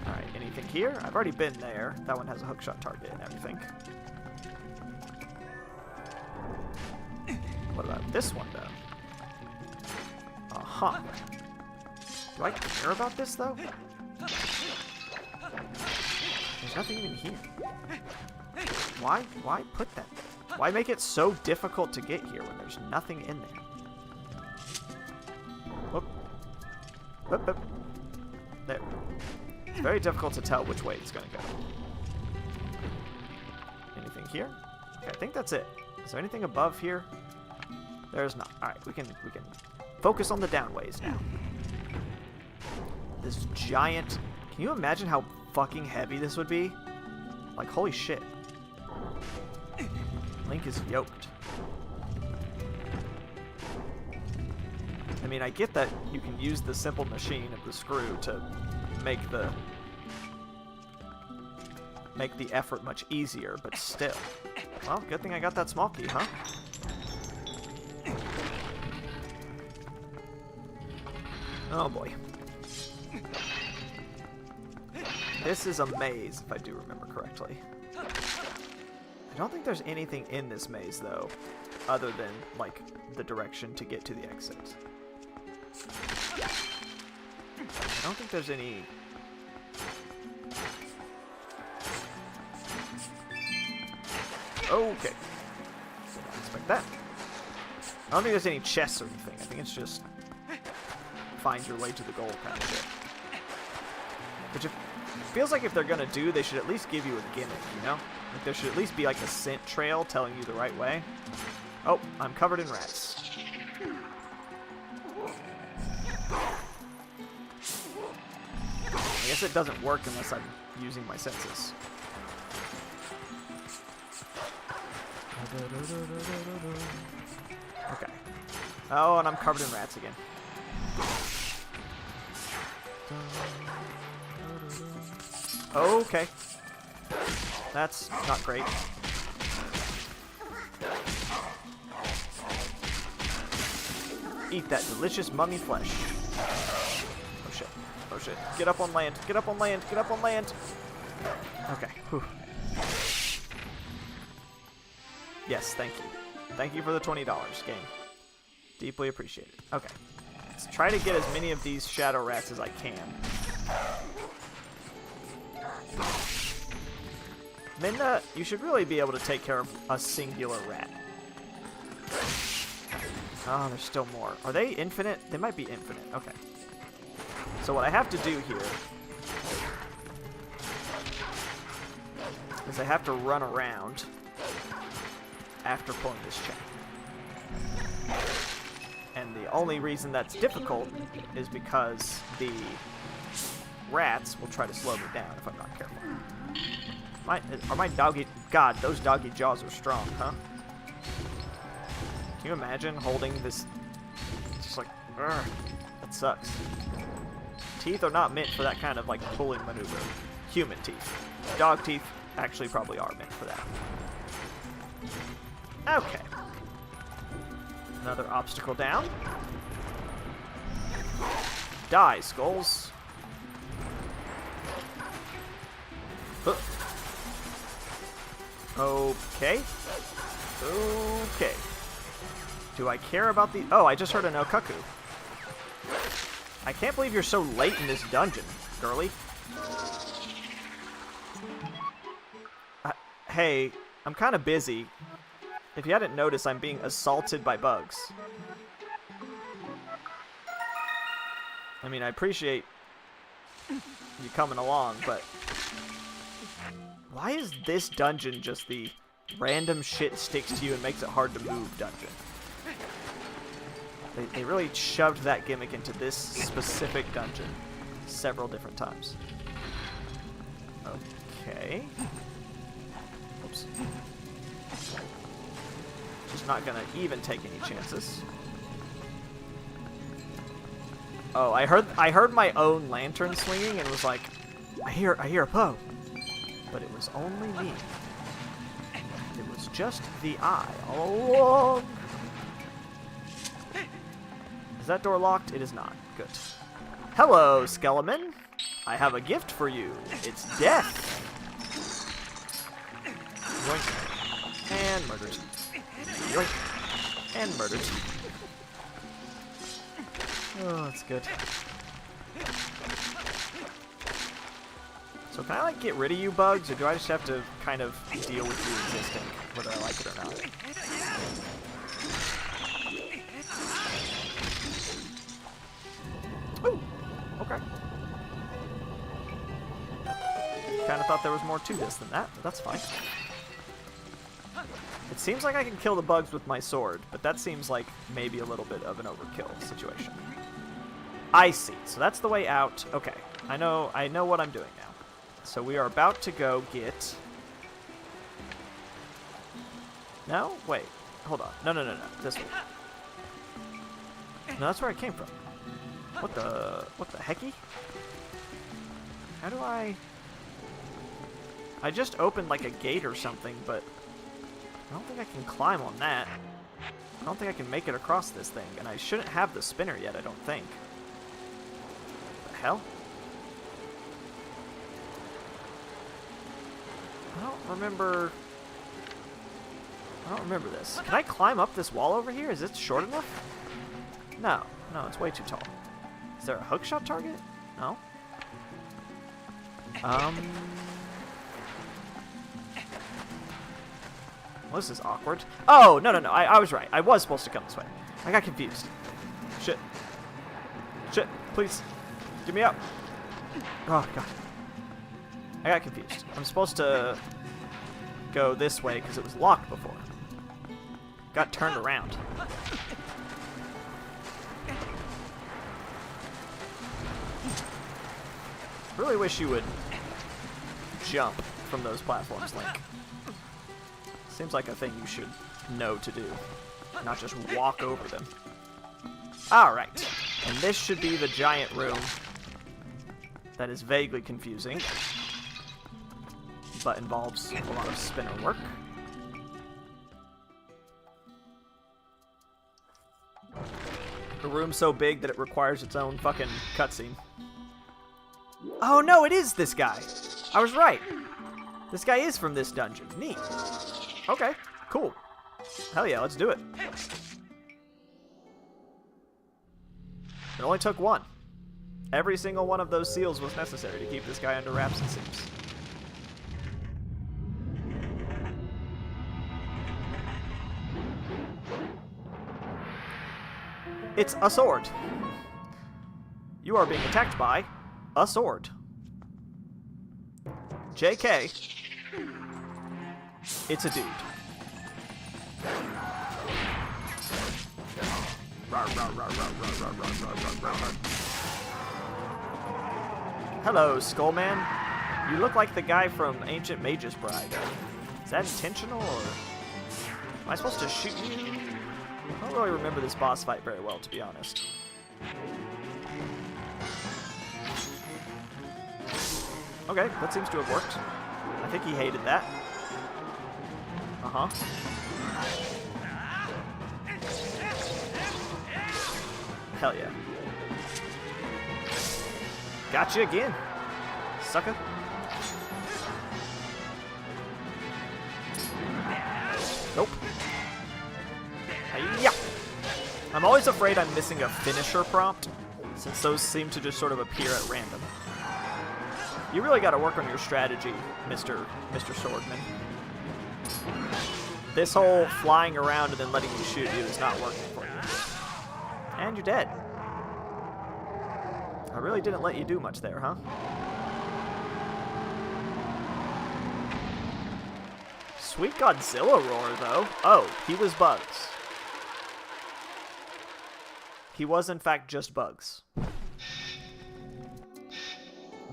Alright, anything here? I've already been there. That one has a hookshot target and everything. What about this one, though? Uh-huh. Do I care about this, though? There's nothing even here. Why put that there? Why make it so difficult to get here when there's nothing in there? Whoop. Whoop, whoop. There. It's very difficult to tell which way it's gonna go. Anything here? Okay, I think that's it. Is there anything above here? There's not. Alright, we can focus on the downways now. This giant... Can you imagine how fucking heavy this would be? Like, holy shit. Link is yoked. I mean, I get that you can use the simple machine of the screw to make the effort much easier, but still. Well, good thing I got that small key, huh? Oh boy. This is a maze, if I do remember correctly. I don't think there's anything in this maze, though, other than, like, the direction to get to the exit. I don't think there's any... Okay. Didn't expect that. I don't think there's any chests or anything. I think it's just find your way to the goal kind of shit. Which it feels like if they're gonna do, they should at least give you a gimmick, you know? Like there should at least be like a scent trail telling you the right way. Oh, I'm covered in rats. I guess it doesn't work unless I'm using my senses. Okay. Oh, and I'm covered in rats again. Okay. That's not great. Eat that delicious mummy flesh. Oh shit. Oh shit. Get up on land. Get up on land. Get up on land. Okay. Whew. Yes, thank you. Thank you for the $20, game. Deeply appreciated. Okay. Let's try to get as many of these shadow rats as I can. Minda, you should really be able to take care of a singular rat. Oh, there's still more. Are they infinite? They might be infinite. Okay. So what I have to do here is I have to run around after pulling this chain. And the only reason that's difficult is because the rats will try to slow me down if I'm not careful. Are my doggy... God, those doggy jaws are strong, huh? Can you imagine holding this... Just like... Urgh, that sucks. Teeth are not meant for that kind of, like, pulling maneuver. Human teeth. Dog teeth actually probably are meant for that. Okay. Another obstacle down. Die, skulls. Huh. Okay. Okay. Do I care about the... Oh, I just heard a no cuckoo. I can't believe you're so late in this dungeon, girly. Hey, I'm kind of busy. If you hadn't noticed, I'm being assaulted by bugs. I mean, I appreciate you coming along, but... Why is this dungeon just the random shit sticks to you and makes it hard to move dungeon? They really shoved that gimmick into this specific dungeon several different times. Okay. Oops. Just not gonna even take any chances. Oh, I heard my own lantern swinging and was like, I hear a Poe. But it was only me. It was just the eye all along. Is that door locked? It is not. Good. Hello, Skeleman. I have a gift for you. It's death. Yoink. And murdered. Yoink. And murdered. Oh, that's good. So can I, like, get rid of you bugs, or do I just have to kind of deal with you existing, whether I like it or not? Ooh! Okay. kind of thought there was more to this than that, but that's fine. It seems like I can kill the bugs with my sword, but that seems like maybe a little bit of an overkill situation. I see. So that's the way out. Okay. I know what I'm doing now. So we are about to go get... No? Wait. Hold on. No. This way. No, that's where I came from. What the hecky? How do I just opened like a gate or something, but I don't think I can climb on that. I don't think I can make it across this thing, and I shouldn't have the spinner yet, I don't think. What the hell? I don't remember this. Can I climb up this wall over here? Is it short enough? No, it's way too tall. Is there a hookshot target? No. Well, this is awkward. Oh, no. I was right. I was supposed to come this way. I got confused. Shit, please. Get me up. Oh, God. I got confused. I'm supposed to go this way because it was locked before. Got turned around. Really wish you would jump from those platforms, Link. Seems like a thing you should know to do, not just walk over them. Alright, and this should be the giant room that is vaguely confusing, but involves a lot of spinner work. A room so big that it requires its own fucking cutscene. Oh no, it is this guy! I was right! This guy is from this dungeon. Neat. Okay, cool. Hell yeah, let's do it. It only took one. Every single one of those seals was necessary to keep this guy under wraps, it seems. It's a sword. You are being attacked by a sword. JK. It's a dude. Hello, Skullman. You look like the guy from Ancient Mage's Bride. Is that intentional, or am I supposed to shoot you? I don't really remember this boss fight very well, to be honest. Okay, that seems to have worked. I think he hated that. Uh-huh. Hell yeah. Gotcha again, sucker. Nope. Hi-ya. I'm always afraid I'm missing a finisher prompt, since those seem to just sort of appear at random. You really got to work on your strategy, Mr. Swordman. This whole flying around and then letting me shoot you is not working for you. And you're dead. I really didn't let you do much there, huh? Sweet Godzilla roar, though. Oh, he was bugs. He was, in fact, just bugs.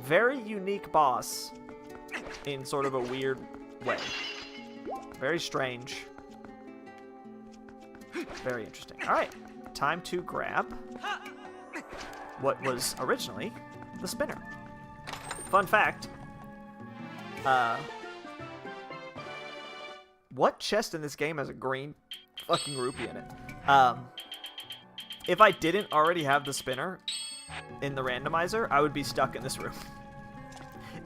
Very unique boss in sort of a weird way. Very strange. Very interesting. Alright, time to grab what was originally the spinner. Fun fact. What chest in this game has a green fucking rupee in it? If I didn't already have the spinner in the randomizer, I would be stuck in this room.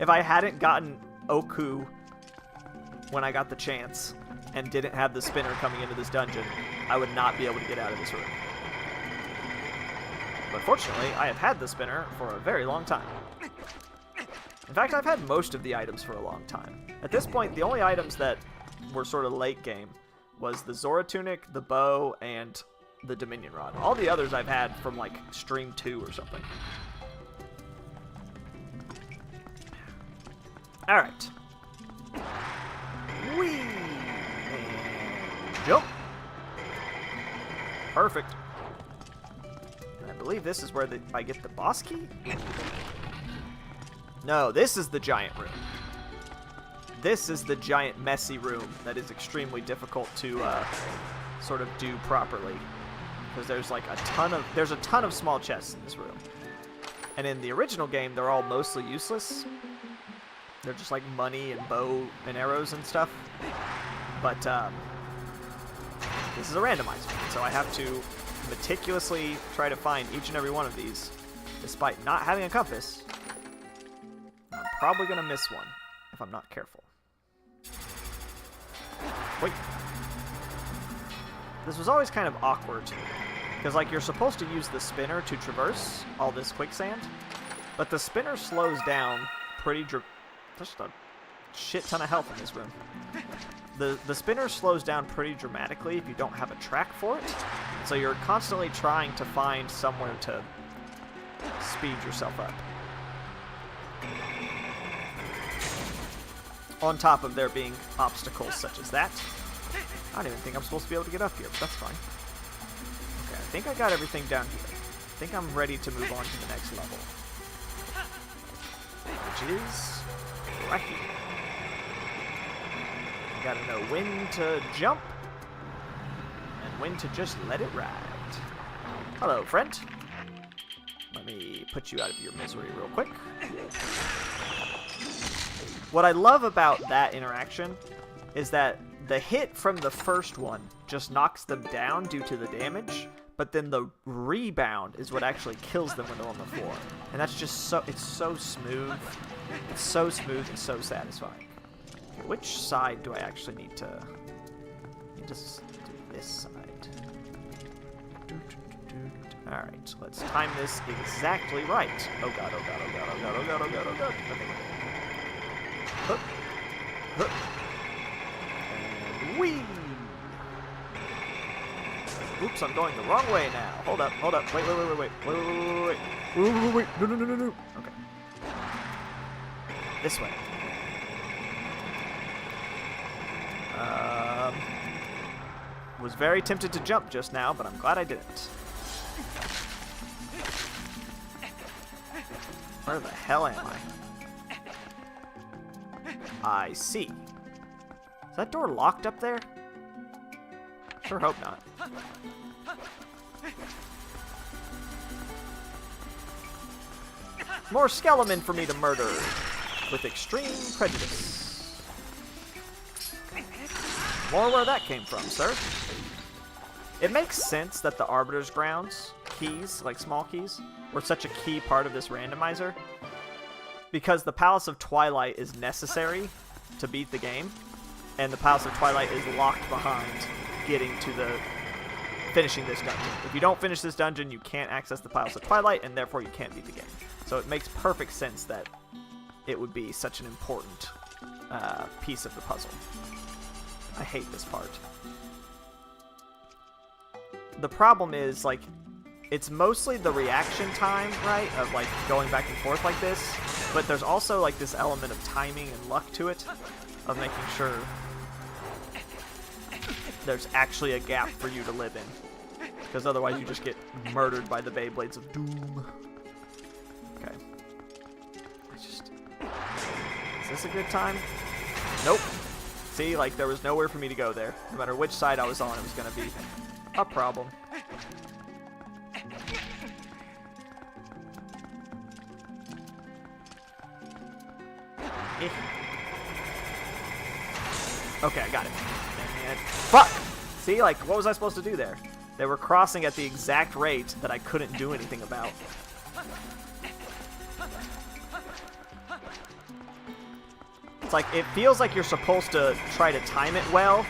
If I hadn't gotten Oku when I got the chance and didn't have the spinner coming into this dungeon, I would not be able to get out of this room. But fortunately, I have had the spinner for a very long time. In fact, I've had most of the items for a long time. At this point, the only items that were sort of late game was the Zora Tunic, the bow, and the Dominion Rod. All the others I've had from like Stream 2 or something. Alright. Whee! And jump. Perfect. And I believe this is where I get the boss key? No, this is the giant room. This is the giant messy room that is extremely difficult to sort of do properly. Because there's like a ton of small chests in this room. And in the original game, they're all mostly useless. They're just like money and bow and arrows and stuff. But this is a randomizer, so I have to meticulously try to find each and every one of these, despite not having a compass. I'm probably gonna miss one if I'm not careful. Wait. This was always kind of awkward, because like you're supposed to use the spinner to traverse all this quicksand, but the spinner slows down pretty just a shit ton of health in this room. The spinner slows down pretty dramatically if you don't have a track for it, so you're constantly trying to find somewhere to speed yourself up. On top of there being obstacles such as that. I don't even think I'm supposed to be able to get up here, but that's fine. Okay, I think I got everything down here. I think I'm ready to move on to the next level. Which is right here. You gotta know when to jump and when to just let it ride. Hello, friend. Let me put you out of your misery real quick. What I love about that interaction is that the hit from the first one just knocks them down due to the damage, but then the rebound is what actually kills them when they're on the floor. And that's just so, it's so smooth. It's so smooth and so satisfying. Okay, which side do I actually need to... I need to do this side. Alright, let's time this exactly right. Oh god, oh god, oh god, oh god, oh god, oh god, oh god. Okay. Hup. Hup. And whee! Oops, I'm going the wrong way now. Hold up, hold up. Wait. Wait. No. Okay. This way. Was very tempted to jump just now, but I'm glad I didn't. Where the hell am I see. Is that door locked up there? Sure hope not. More skeleton for me to murder with extreme prejudice. More where that came from, sir. It makes sense that the Arbiter's Grounds keys, like small keys, were such a key part of this randomizer, because the Palace of Twilight is necessary to beat the game, and the Palace of Twilight is locked behind getting to finishing this dungeon. If you don't finish this dungeon, you can't access the Palace of Twilight, and therefore you can't beat the game. So it makes perfect sense that it would be such an important piece of the puzzle. I hate this part. The problem is, like, it's mostly the reaction time, right, of, like, going back and forth like this, but there's also, like, this element of timing and luck to it, of making sure there's actually a gap for you to live in, because otherwise you just get murdered by the Beyblades of Doom. Okay. Is this a good time? Nope. See, like, there was nowhere for me to go there. No matter which side I was on, it was going to be a problem. Okay, I got it. And fuck! See, like, what was I supposed to do there? They were crossing at the exact rate that I couldn't do anything about. It's like, it feels like you're supposed to try to time it well,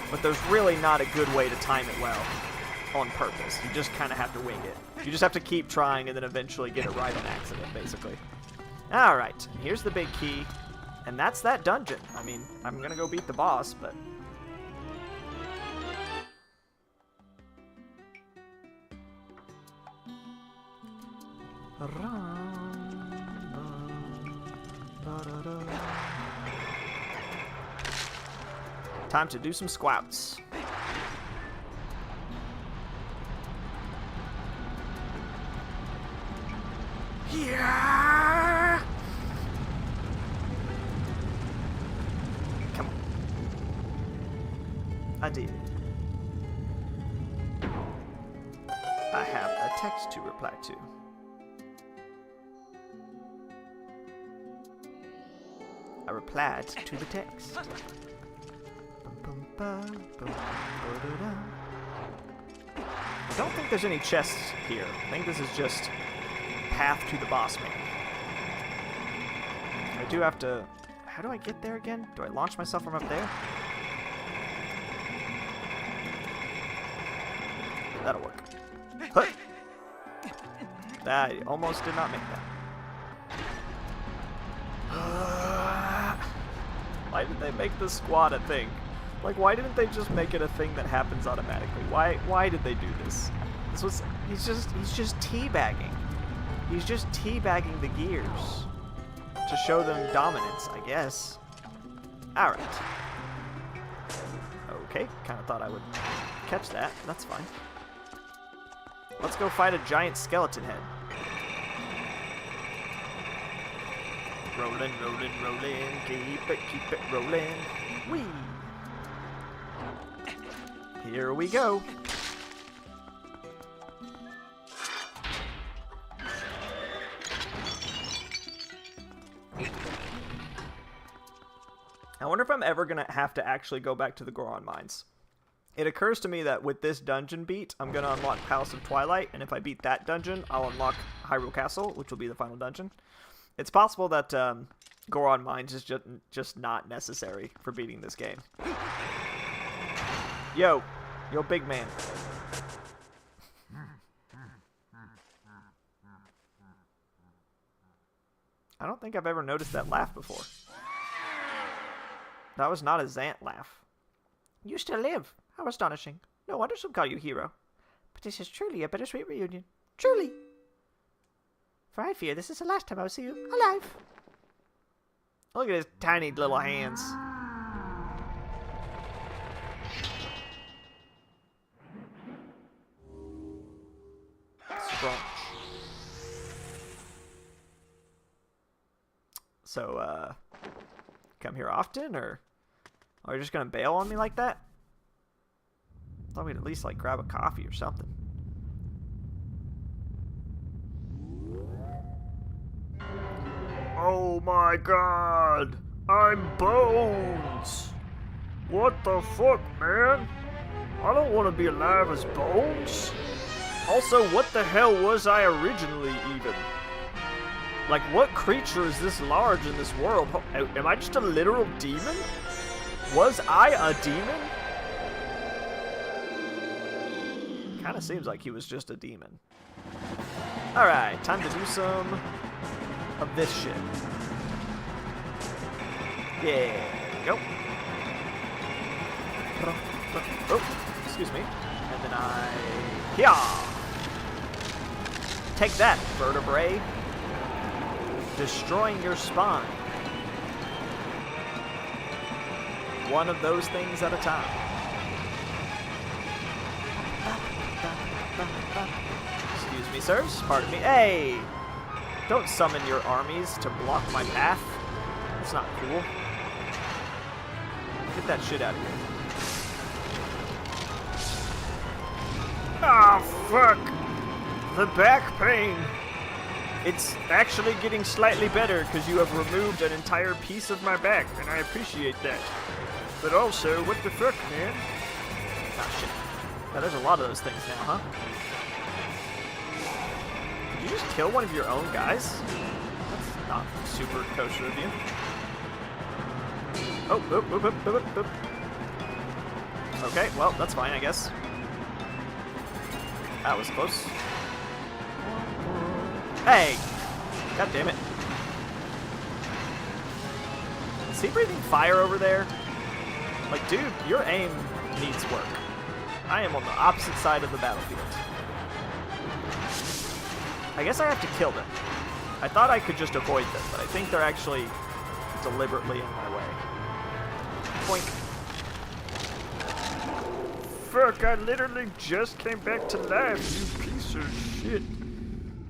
but there's really not a good way to time it well on purpose. You just kind of have to wing it. You just have to keep trying and then eventually get it right on accident, basically. Alright, here's the big key. And that's that dungeon. I mean, I'm gonna go beat the boss, but... Time to do some squats. Yeah! Come on. I did. I have a text to reply to. I replied to the text. I don't think there's any chests here. I think this is just path to the boss man. I do have to... How do I get there again? Do I launch myself from up there? That'll work. Huh. I almost did not make that. Why did they make the squad a thing? Like, why didn't they just make it a thing that happens automatically? Why did they do this? He's just teabagging. He's just teabagging the gears to show them dominance, I guess. Alright. Okay, kind of thought I would catch that. That's fine. Let's go fight a giant skeleton head. Rolling, rolling, rolling. Keep it rolling. Whee! Here we go. I wonder if I'm ever going to have to actually go back to the Goron Mines. It occurs to me that with this dungeon beat, I'm going to unlock Palace of Twilight, and if I beat that dungeon, I'll unlock Hyrule Castle, which will be the final dungeon. It's possible that Goron Mines is just not necessary for beating this game. Yo, big man. I don't think I've ever noticed that laugh before. That was not a Zant laugh. You still live. How astonishing. No wonder some call you hero. But this is truly a bittersweet reunion. Truly. For I fear this is the last time I will see you alive. Look at his tiny little hands. Scrunch. So, come here often, or are you just gonna bail on me like that? I thought we'd at least, like, grab a coffee or something. Oh my god! I'm Bones! What the fuck, man? I don't want to be alive as Bones. Also, what the hell was I originally, even? Like, what creature is this large in this world? Am I just a literal demon? Was I a demon? Kinda seems like he was just a demon. Alright, time to do some of this shit. Yeah, go. Oh, excuse me. And then yeah. Take that, vertebrae. Destroying your spine. One of those things at a time. Excuse me, sirs. Pardon me. Hey! Don't summon your armies to block my path. That's not cool. Get that shit out of here. Ah, fuck! The back pain! It's actually getting slightly better because you have removed an entire piece of my back, and I appreciate that. But also, what the fuck, man? Ah, shit. Yeah, there's a lot of those things now, huh? Did you just kill one of your own guys? That's not super kosher of you. Oh, oop, oop, oop, oop, oop. Okay, well, that's fine, I guess. That was close. Hey! God damn it. Is he breathing fire over there? Like, dude, your aim needs work. I am on the opposite side of the battlefield. I guess I have to kill them. I thought I could just avoid them, but I think they're actually deliberately in my way. Boink. fuck? I literally just came back to life, you piece of shit.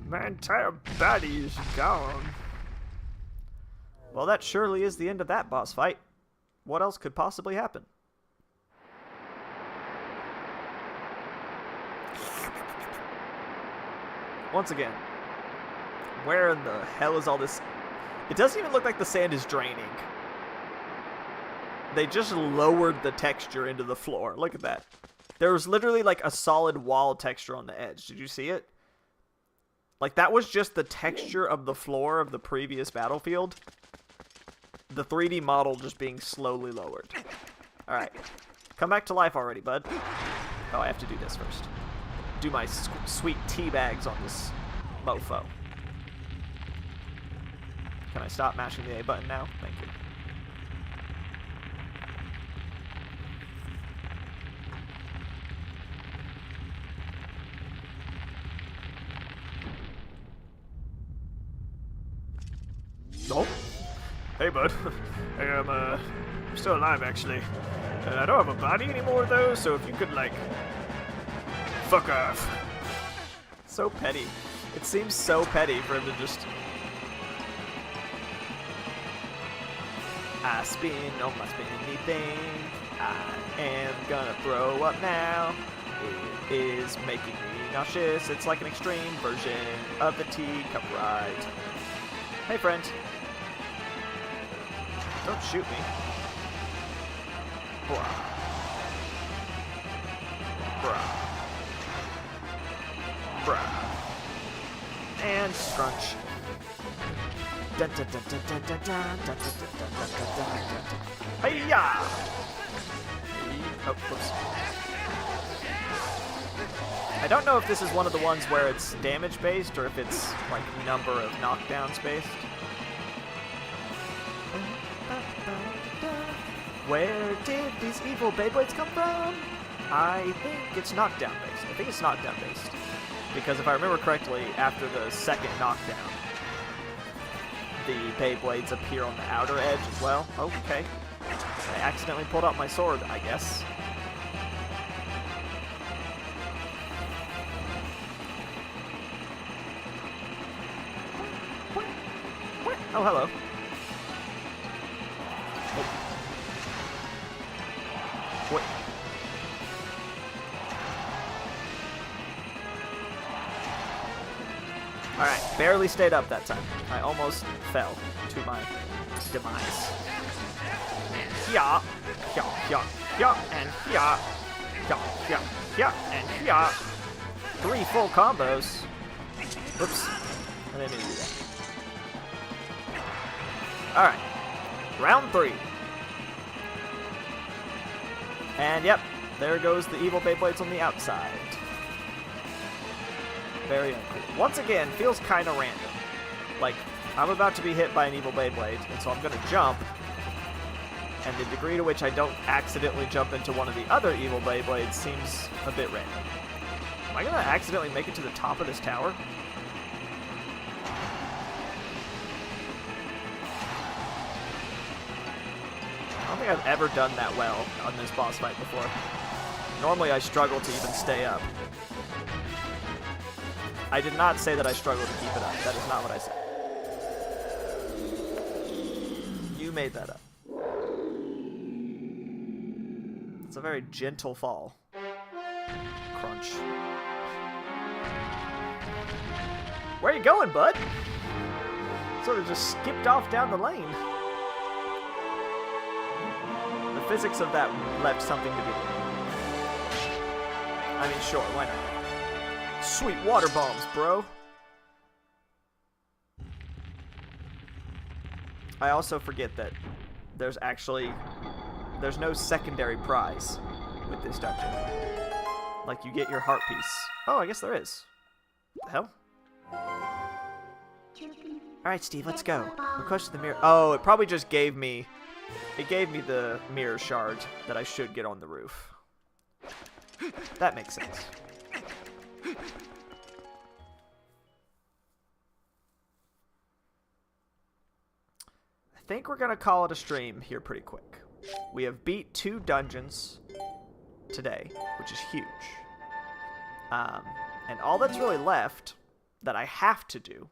My entire body is gone. Well, that surely is the end of that boss fight. What else could possibly happen? Once again, where in the hell is all this? It doesn't even look like the sand is draining. They just lowered the texture into the floor. Look at that. There was literally like a solid wall texture on the edge. Did you see it? Like that was just the texture of the floor of the previous battlefield. The 3D model just being slowly lowered. Alright. Come back to life already, bud. Oh, I have to do this first. Do my sweet tea bags on this mofo. Can I stop mashing the A button now? Thank you. Oh. Hey, bud. Hey, I'm still alive, actually. I don't have a body anymore, though, so if you could, like, fuck off. So petty. It seems so petty for him to just... I spin on my spinny thing. I am gonna throw up now. It is making me nauseous. It's like an extreme version of the teacup ride. Hey, friend. Don't shoot me. Bruh. Bruh. Bruh. And scrunch. Hey-ya! Oh, whoops. I don't know if this is one of the ones where it's damage-based or if it's, like, number of knockdowns based. Where did these evil Beyblades come from? I think it's knockdown-based. I think it's knockdown-based. Because if I remember correctly, after the second knockdown, the Beyblades appear on the outer edge as well. Okay. I accidentally pulled out my sword, I guess. Oh, hello. What? Alright, barely stayed up that time. I almost fell to my demise. Yeah, and yeah, and yeah. 3 full combos. Whoops. I didn't mean to do that. Alright. Round 3. And yep, there goes the evil Beyblades on the outside. Very uncool. Once again, feels kind of random. Like, I'm about to be hit by an evil Beyblade, and so I'm going to jump. And the degree to which I don't accidentally jump into one of the other evil Beyblades seems a bit random. Am I going to accidentally make it to the top of this tower? I don't think I've ever done that well on this boss fight before. Normally I struggle to even stay up. I did not say that I struggle to keep it up. That is not what I said. You made that up. It's a very gentle fall. Crunch. Where are you going, bud? Sort of just skipped off down the lane. The physics of that left something to be. I mean, sure, why not? Sweet water bombs, bro. I also forget that there's no secondary prize with this dungeon. Like, you get your heart piece. Oh, I guess there is. What the hell? Alright, Steve, let's go. We're close to the mirror. Oh, it probably just gave me... It gave me the mirror shard that I should get on the roof. That makes sense. I think we're gonna call it a stream here pretty quick. We have beat 2 dungeons today, which is huge. And all that's really left that I have to do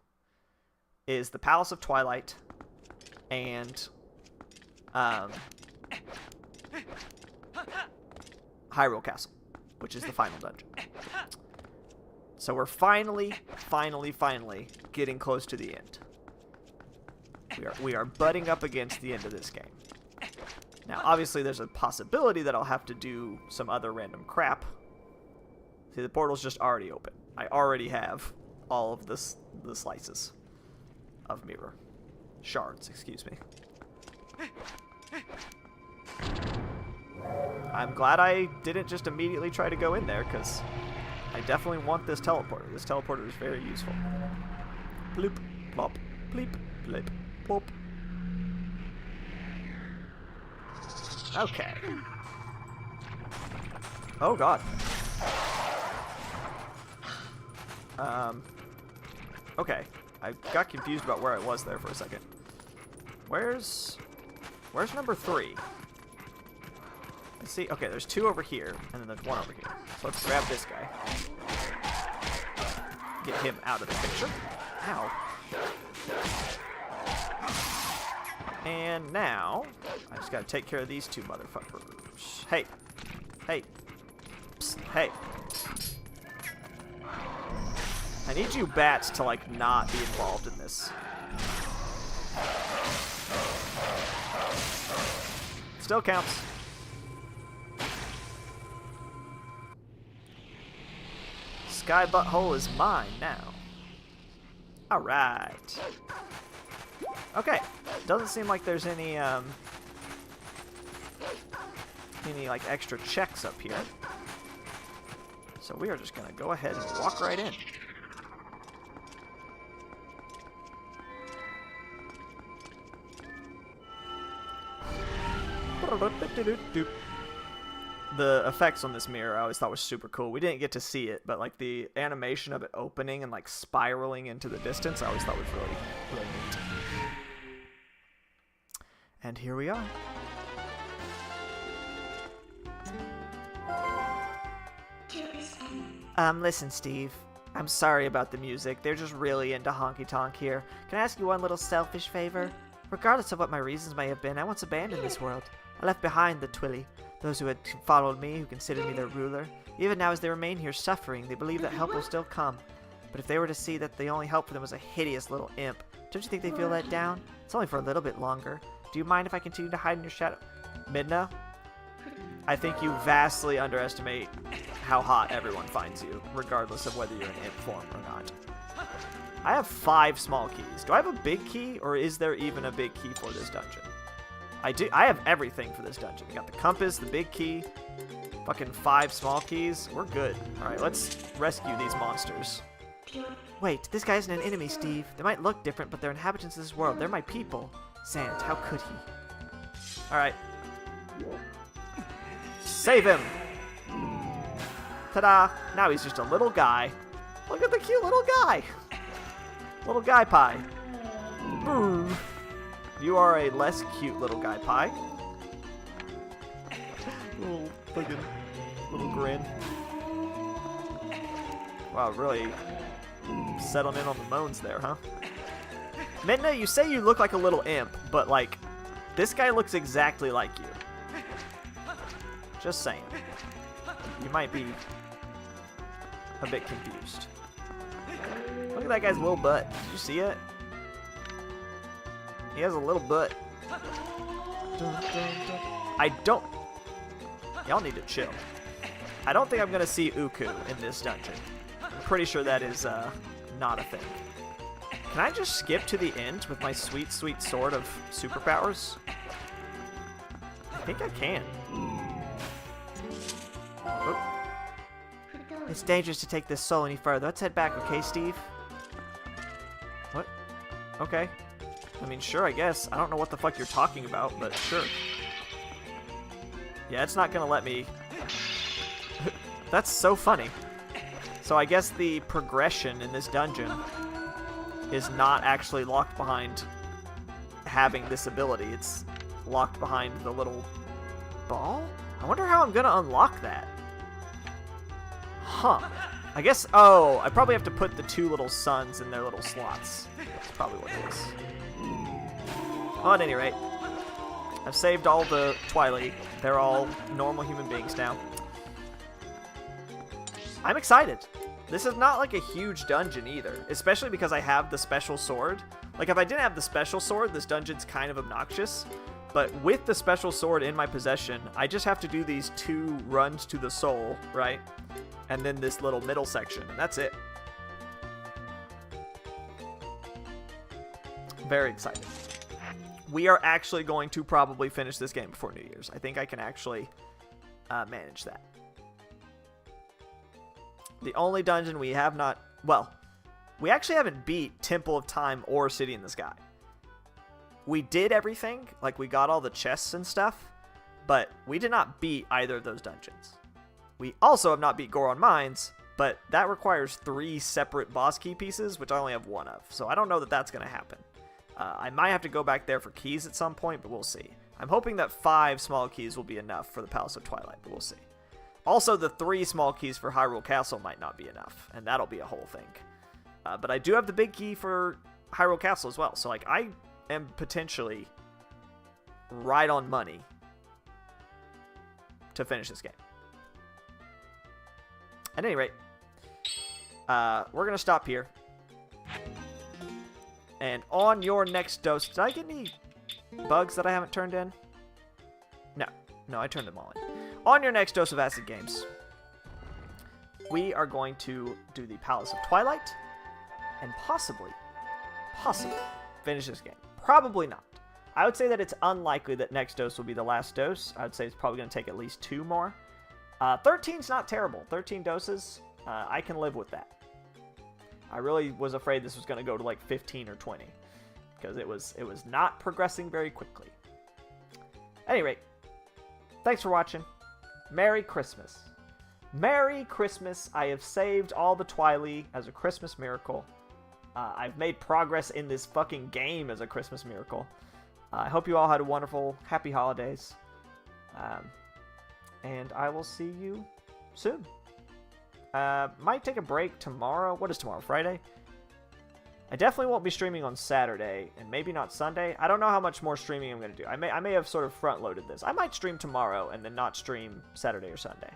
is the Palace of Twilight and Hyrule Castle, which is the final dungeon. So we're finally getting close to the end. We are butting up against the end of this game. Now, obviously, there's a possibility that I'll have to do some other random crap. See, the portal's just already open. I already have all of the slices of mirror. Shards, excuse me. I'm glad I didn't just immediately try to go in there, because I definitely want this teleporter. This teleporter is very useful. Bloop, plop, bleep, blip, plop. Okay. Oh, God. Okay. I got confused about where I was there for a second. Where's number 3? Let's see. Okay, there's 2 over here, and then there's 1 over here. So let's grab this guy. Get him out of the picture. Ow. And now, I just gotta take care of these 2 motherfuckers. Hey. Hey. Psst. Hey. I need you bats to, like, not be involved in this. Still counts. Sky Butthole is mine now. Alright. Okay. Doesn't seem like there's any like extra checks up here. So we are just gonna go ahead and walk right in. The effects on this mirror I always thought was super cool. We didn't get to see it, but like the animation of it opening and like spiraling into the distance I always thought was really, really neat. And here we are. Listen, Steve. I'm sorry about the music. They're just really into honky tonk here. Can I ask you one little selfish favor? Regardless of what my reasons may have been, I once abandoned this world. I left behind the Twilly, those who had followed me, who considered me their ruler. Even now as they remain here suffering, they believe that help will still come. But if they were to see that the only help for them was a hideous little imp, don't you think they feel let down? It's only for a little bit longer. Do you mind if I continue to hide in your shadow? Midna? I think you vastly underestimate how hot everyone finds you, regardless of whether you're in imp form or not. I have 5 small keys. Do I have a big key, or is there even a big key for this dungeon? I do. I have everything for this dungeon. I got the compass, the big key, fucking 5 small keys. We're good. Alright, let's rescue these monsters. Wait, this guy isn't an enemy, Steve. They might look different, but they're inhabitants of this world. They're my people. Sand, how could he? Alright. Save him! Ta-da! Now he's just a little guy. Look at the cute little guy! Little guy pie. Boom. You are a less cute little guy pie. Little fucking little grin. Wow, really settling in on the moans there, huh? Midna, you say you look like a little imp, but like, this guy looks exactly like you. Just saying. You might be a bit confused. Look at that guy's little butt. Did you see it? He has a little butt. I don't... Y'all need to chill. I don't think I'm going to see Uku in this dungeon. I'm pretty sure that is not a thing. Can I just skip to the end with my sweet, sweet sword of superpowers? I think I can. Oh. It's dangerous to take this soul any further. Let's head back, okay, Steve? What? Okay. I mean, sure, I guess. I don't know what the fuck you're talking about, but sure. Yeah, it's not gonna let me... That's so funny. So I guess the progression in this dungeon is not actually locked behind having this ability. It's locked behind the little ball? I wonder how I'm gonna unlock that. Huh. I guess, oh, I probably have to put the 2 little suns in their little slots. That's probably what it is. Well, at any rate, I've saved all the Twilight. They're all normal human beings now. I'm excited. This is not like a huge dungeon either, especially because I have the special sword. Like, if I didn't have the special sword, this dungeon's kind of obnoxious. But with the special sword in my possession, I just have to do these 2 runs to the soul, right? And then this little middle section, and that's it. Very excited. We are actually going to probably finish this game before New Year's. I think I can actually manage that. The only dungeon we have not... Well, we actually haven't beat Temple of Time or City in the Sky. We did everything. Like, we got all the chests and stuff. But we did not beat either of those dungeons. We also have not beat Goron Mines. But that requires 3 separate boss key pieces, which I only have 1 of. So I don't know that that's going to happen. I might have to go back there for keys at some point, but we'll see. I'm hoping that 5 small keys will be enough for the Palace of Twilight, but we'll see. Also, the 3 small keys for Hyrule Castle might not be enough, and that'll be a whole thing. But I do have the big key for Hyrule Castle as well, so like I am potentially right on money to finish this game. At any rate, we're going to stop here. And on your next dose... Did I get any bugs that I haven't turned in? No, I turned them all in. On your next dose of Acid Games, we are going to do the Palace of Twilight and possibly finish this game. Probably not. I would say that it's unlikely that next dose will be the last dose. I would say it's probably going to take at least 2 more. 13's not terrible. 13 doses, I can live with that. I really was afraid this was going to go to like 15 or 20 because it was not progressing very quickly. At any rate, thanks for watching. Merry Christmas. Merry Christmas. I have saved all the Twilight as a Christmas miracle. I've made progress in this fucking game as a Christmas miracle. I hope you all had a wonderful, happy holidays. And I will see you soon. Might take a break tomorrow. What is tomorrow? Friday? I definitely won't be streaming on Saturday, and maybe not Sunday. I don't know how much more streaming I'm going to do. I may have sort of front-loaded this. I might stream tomorrow and then not stream Saturday or Sunday,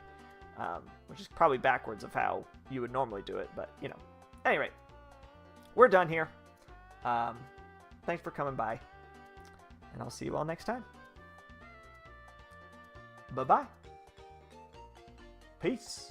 which is probably backwards of how you would normally do it, but, you know. Anyway, we're done here. Thanks for coming by, and I'll see you all next time. Bye-bye. Peace.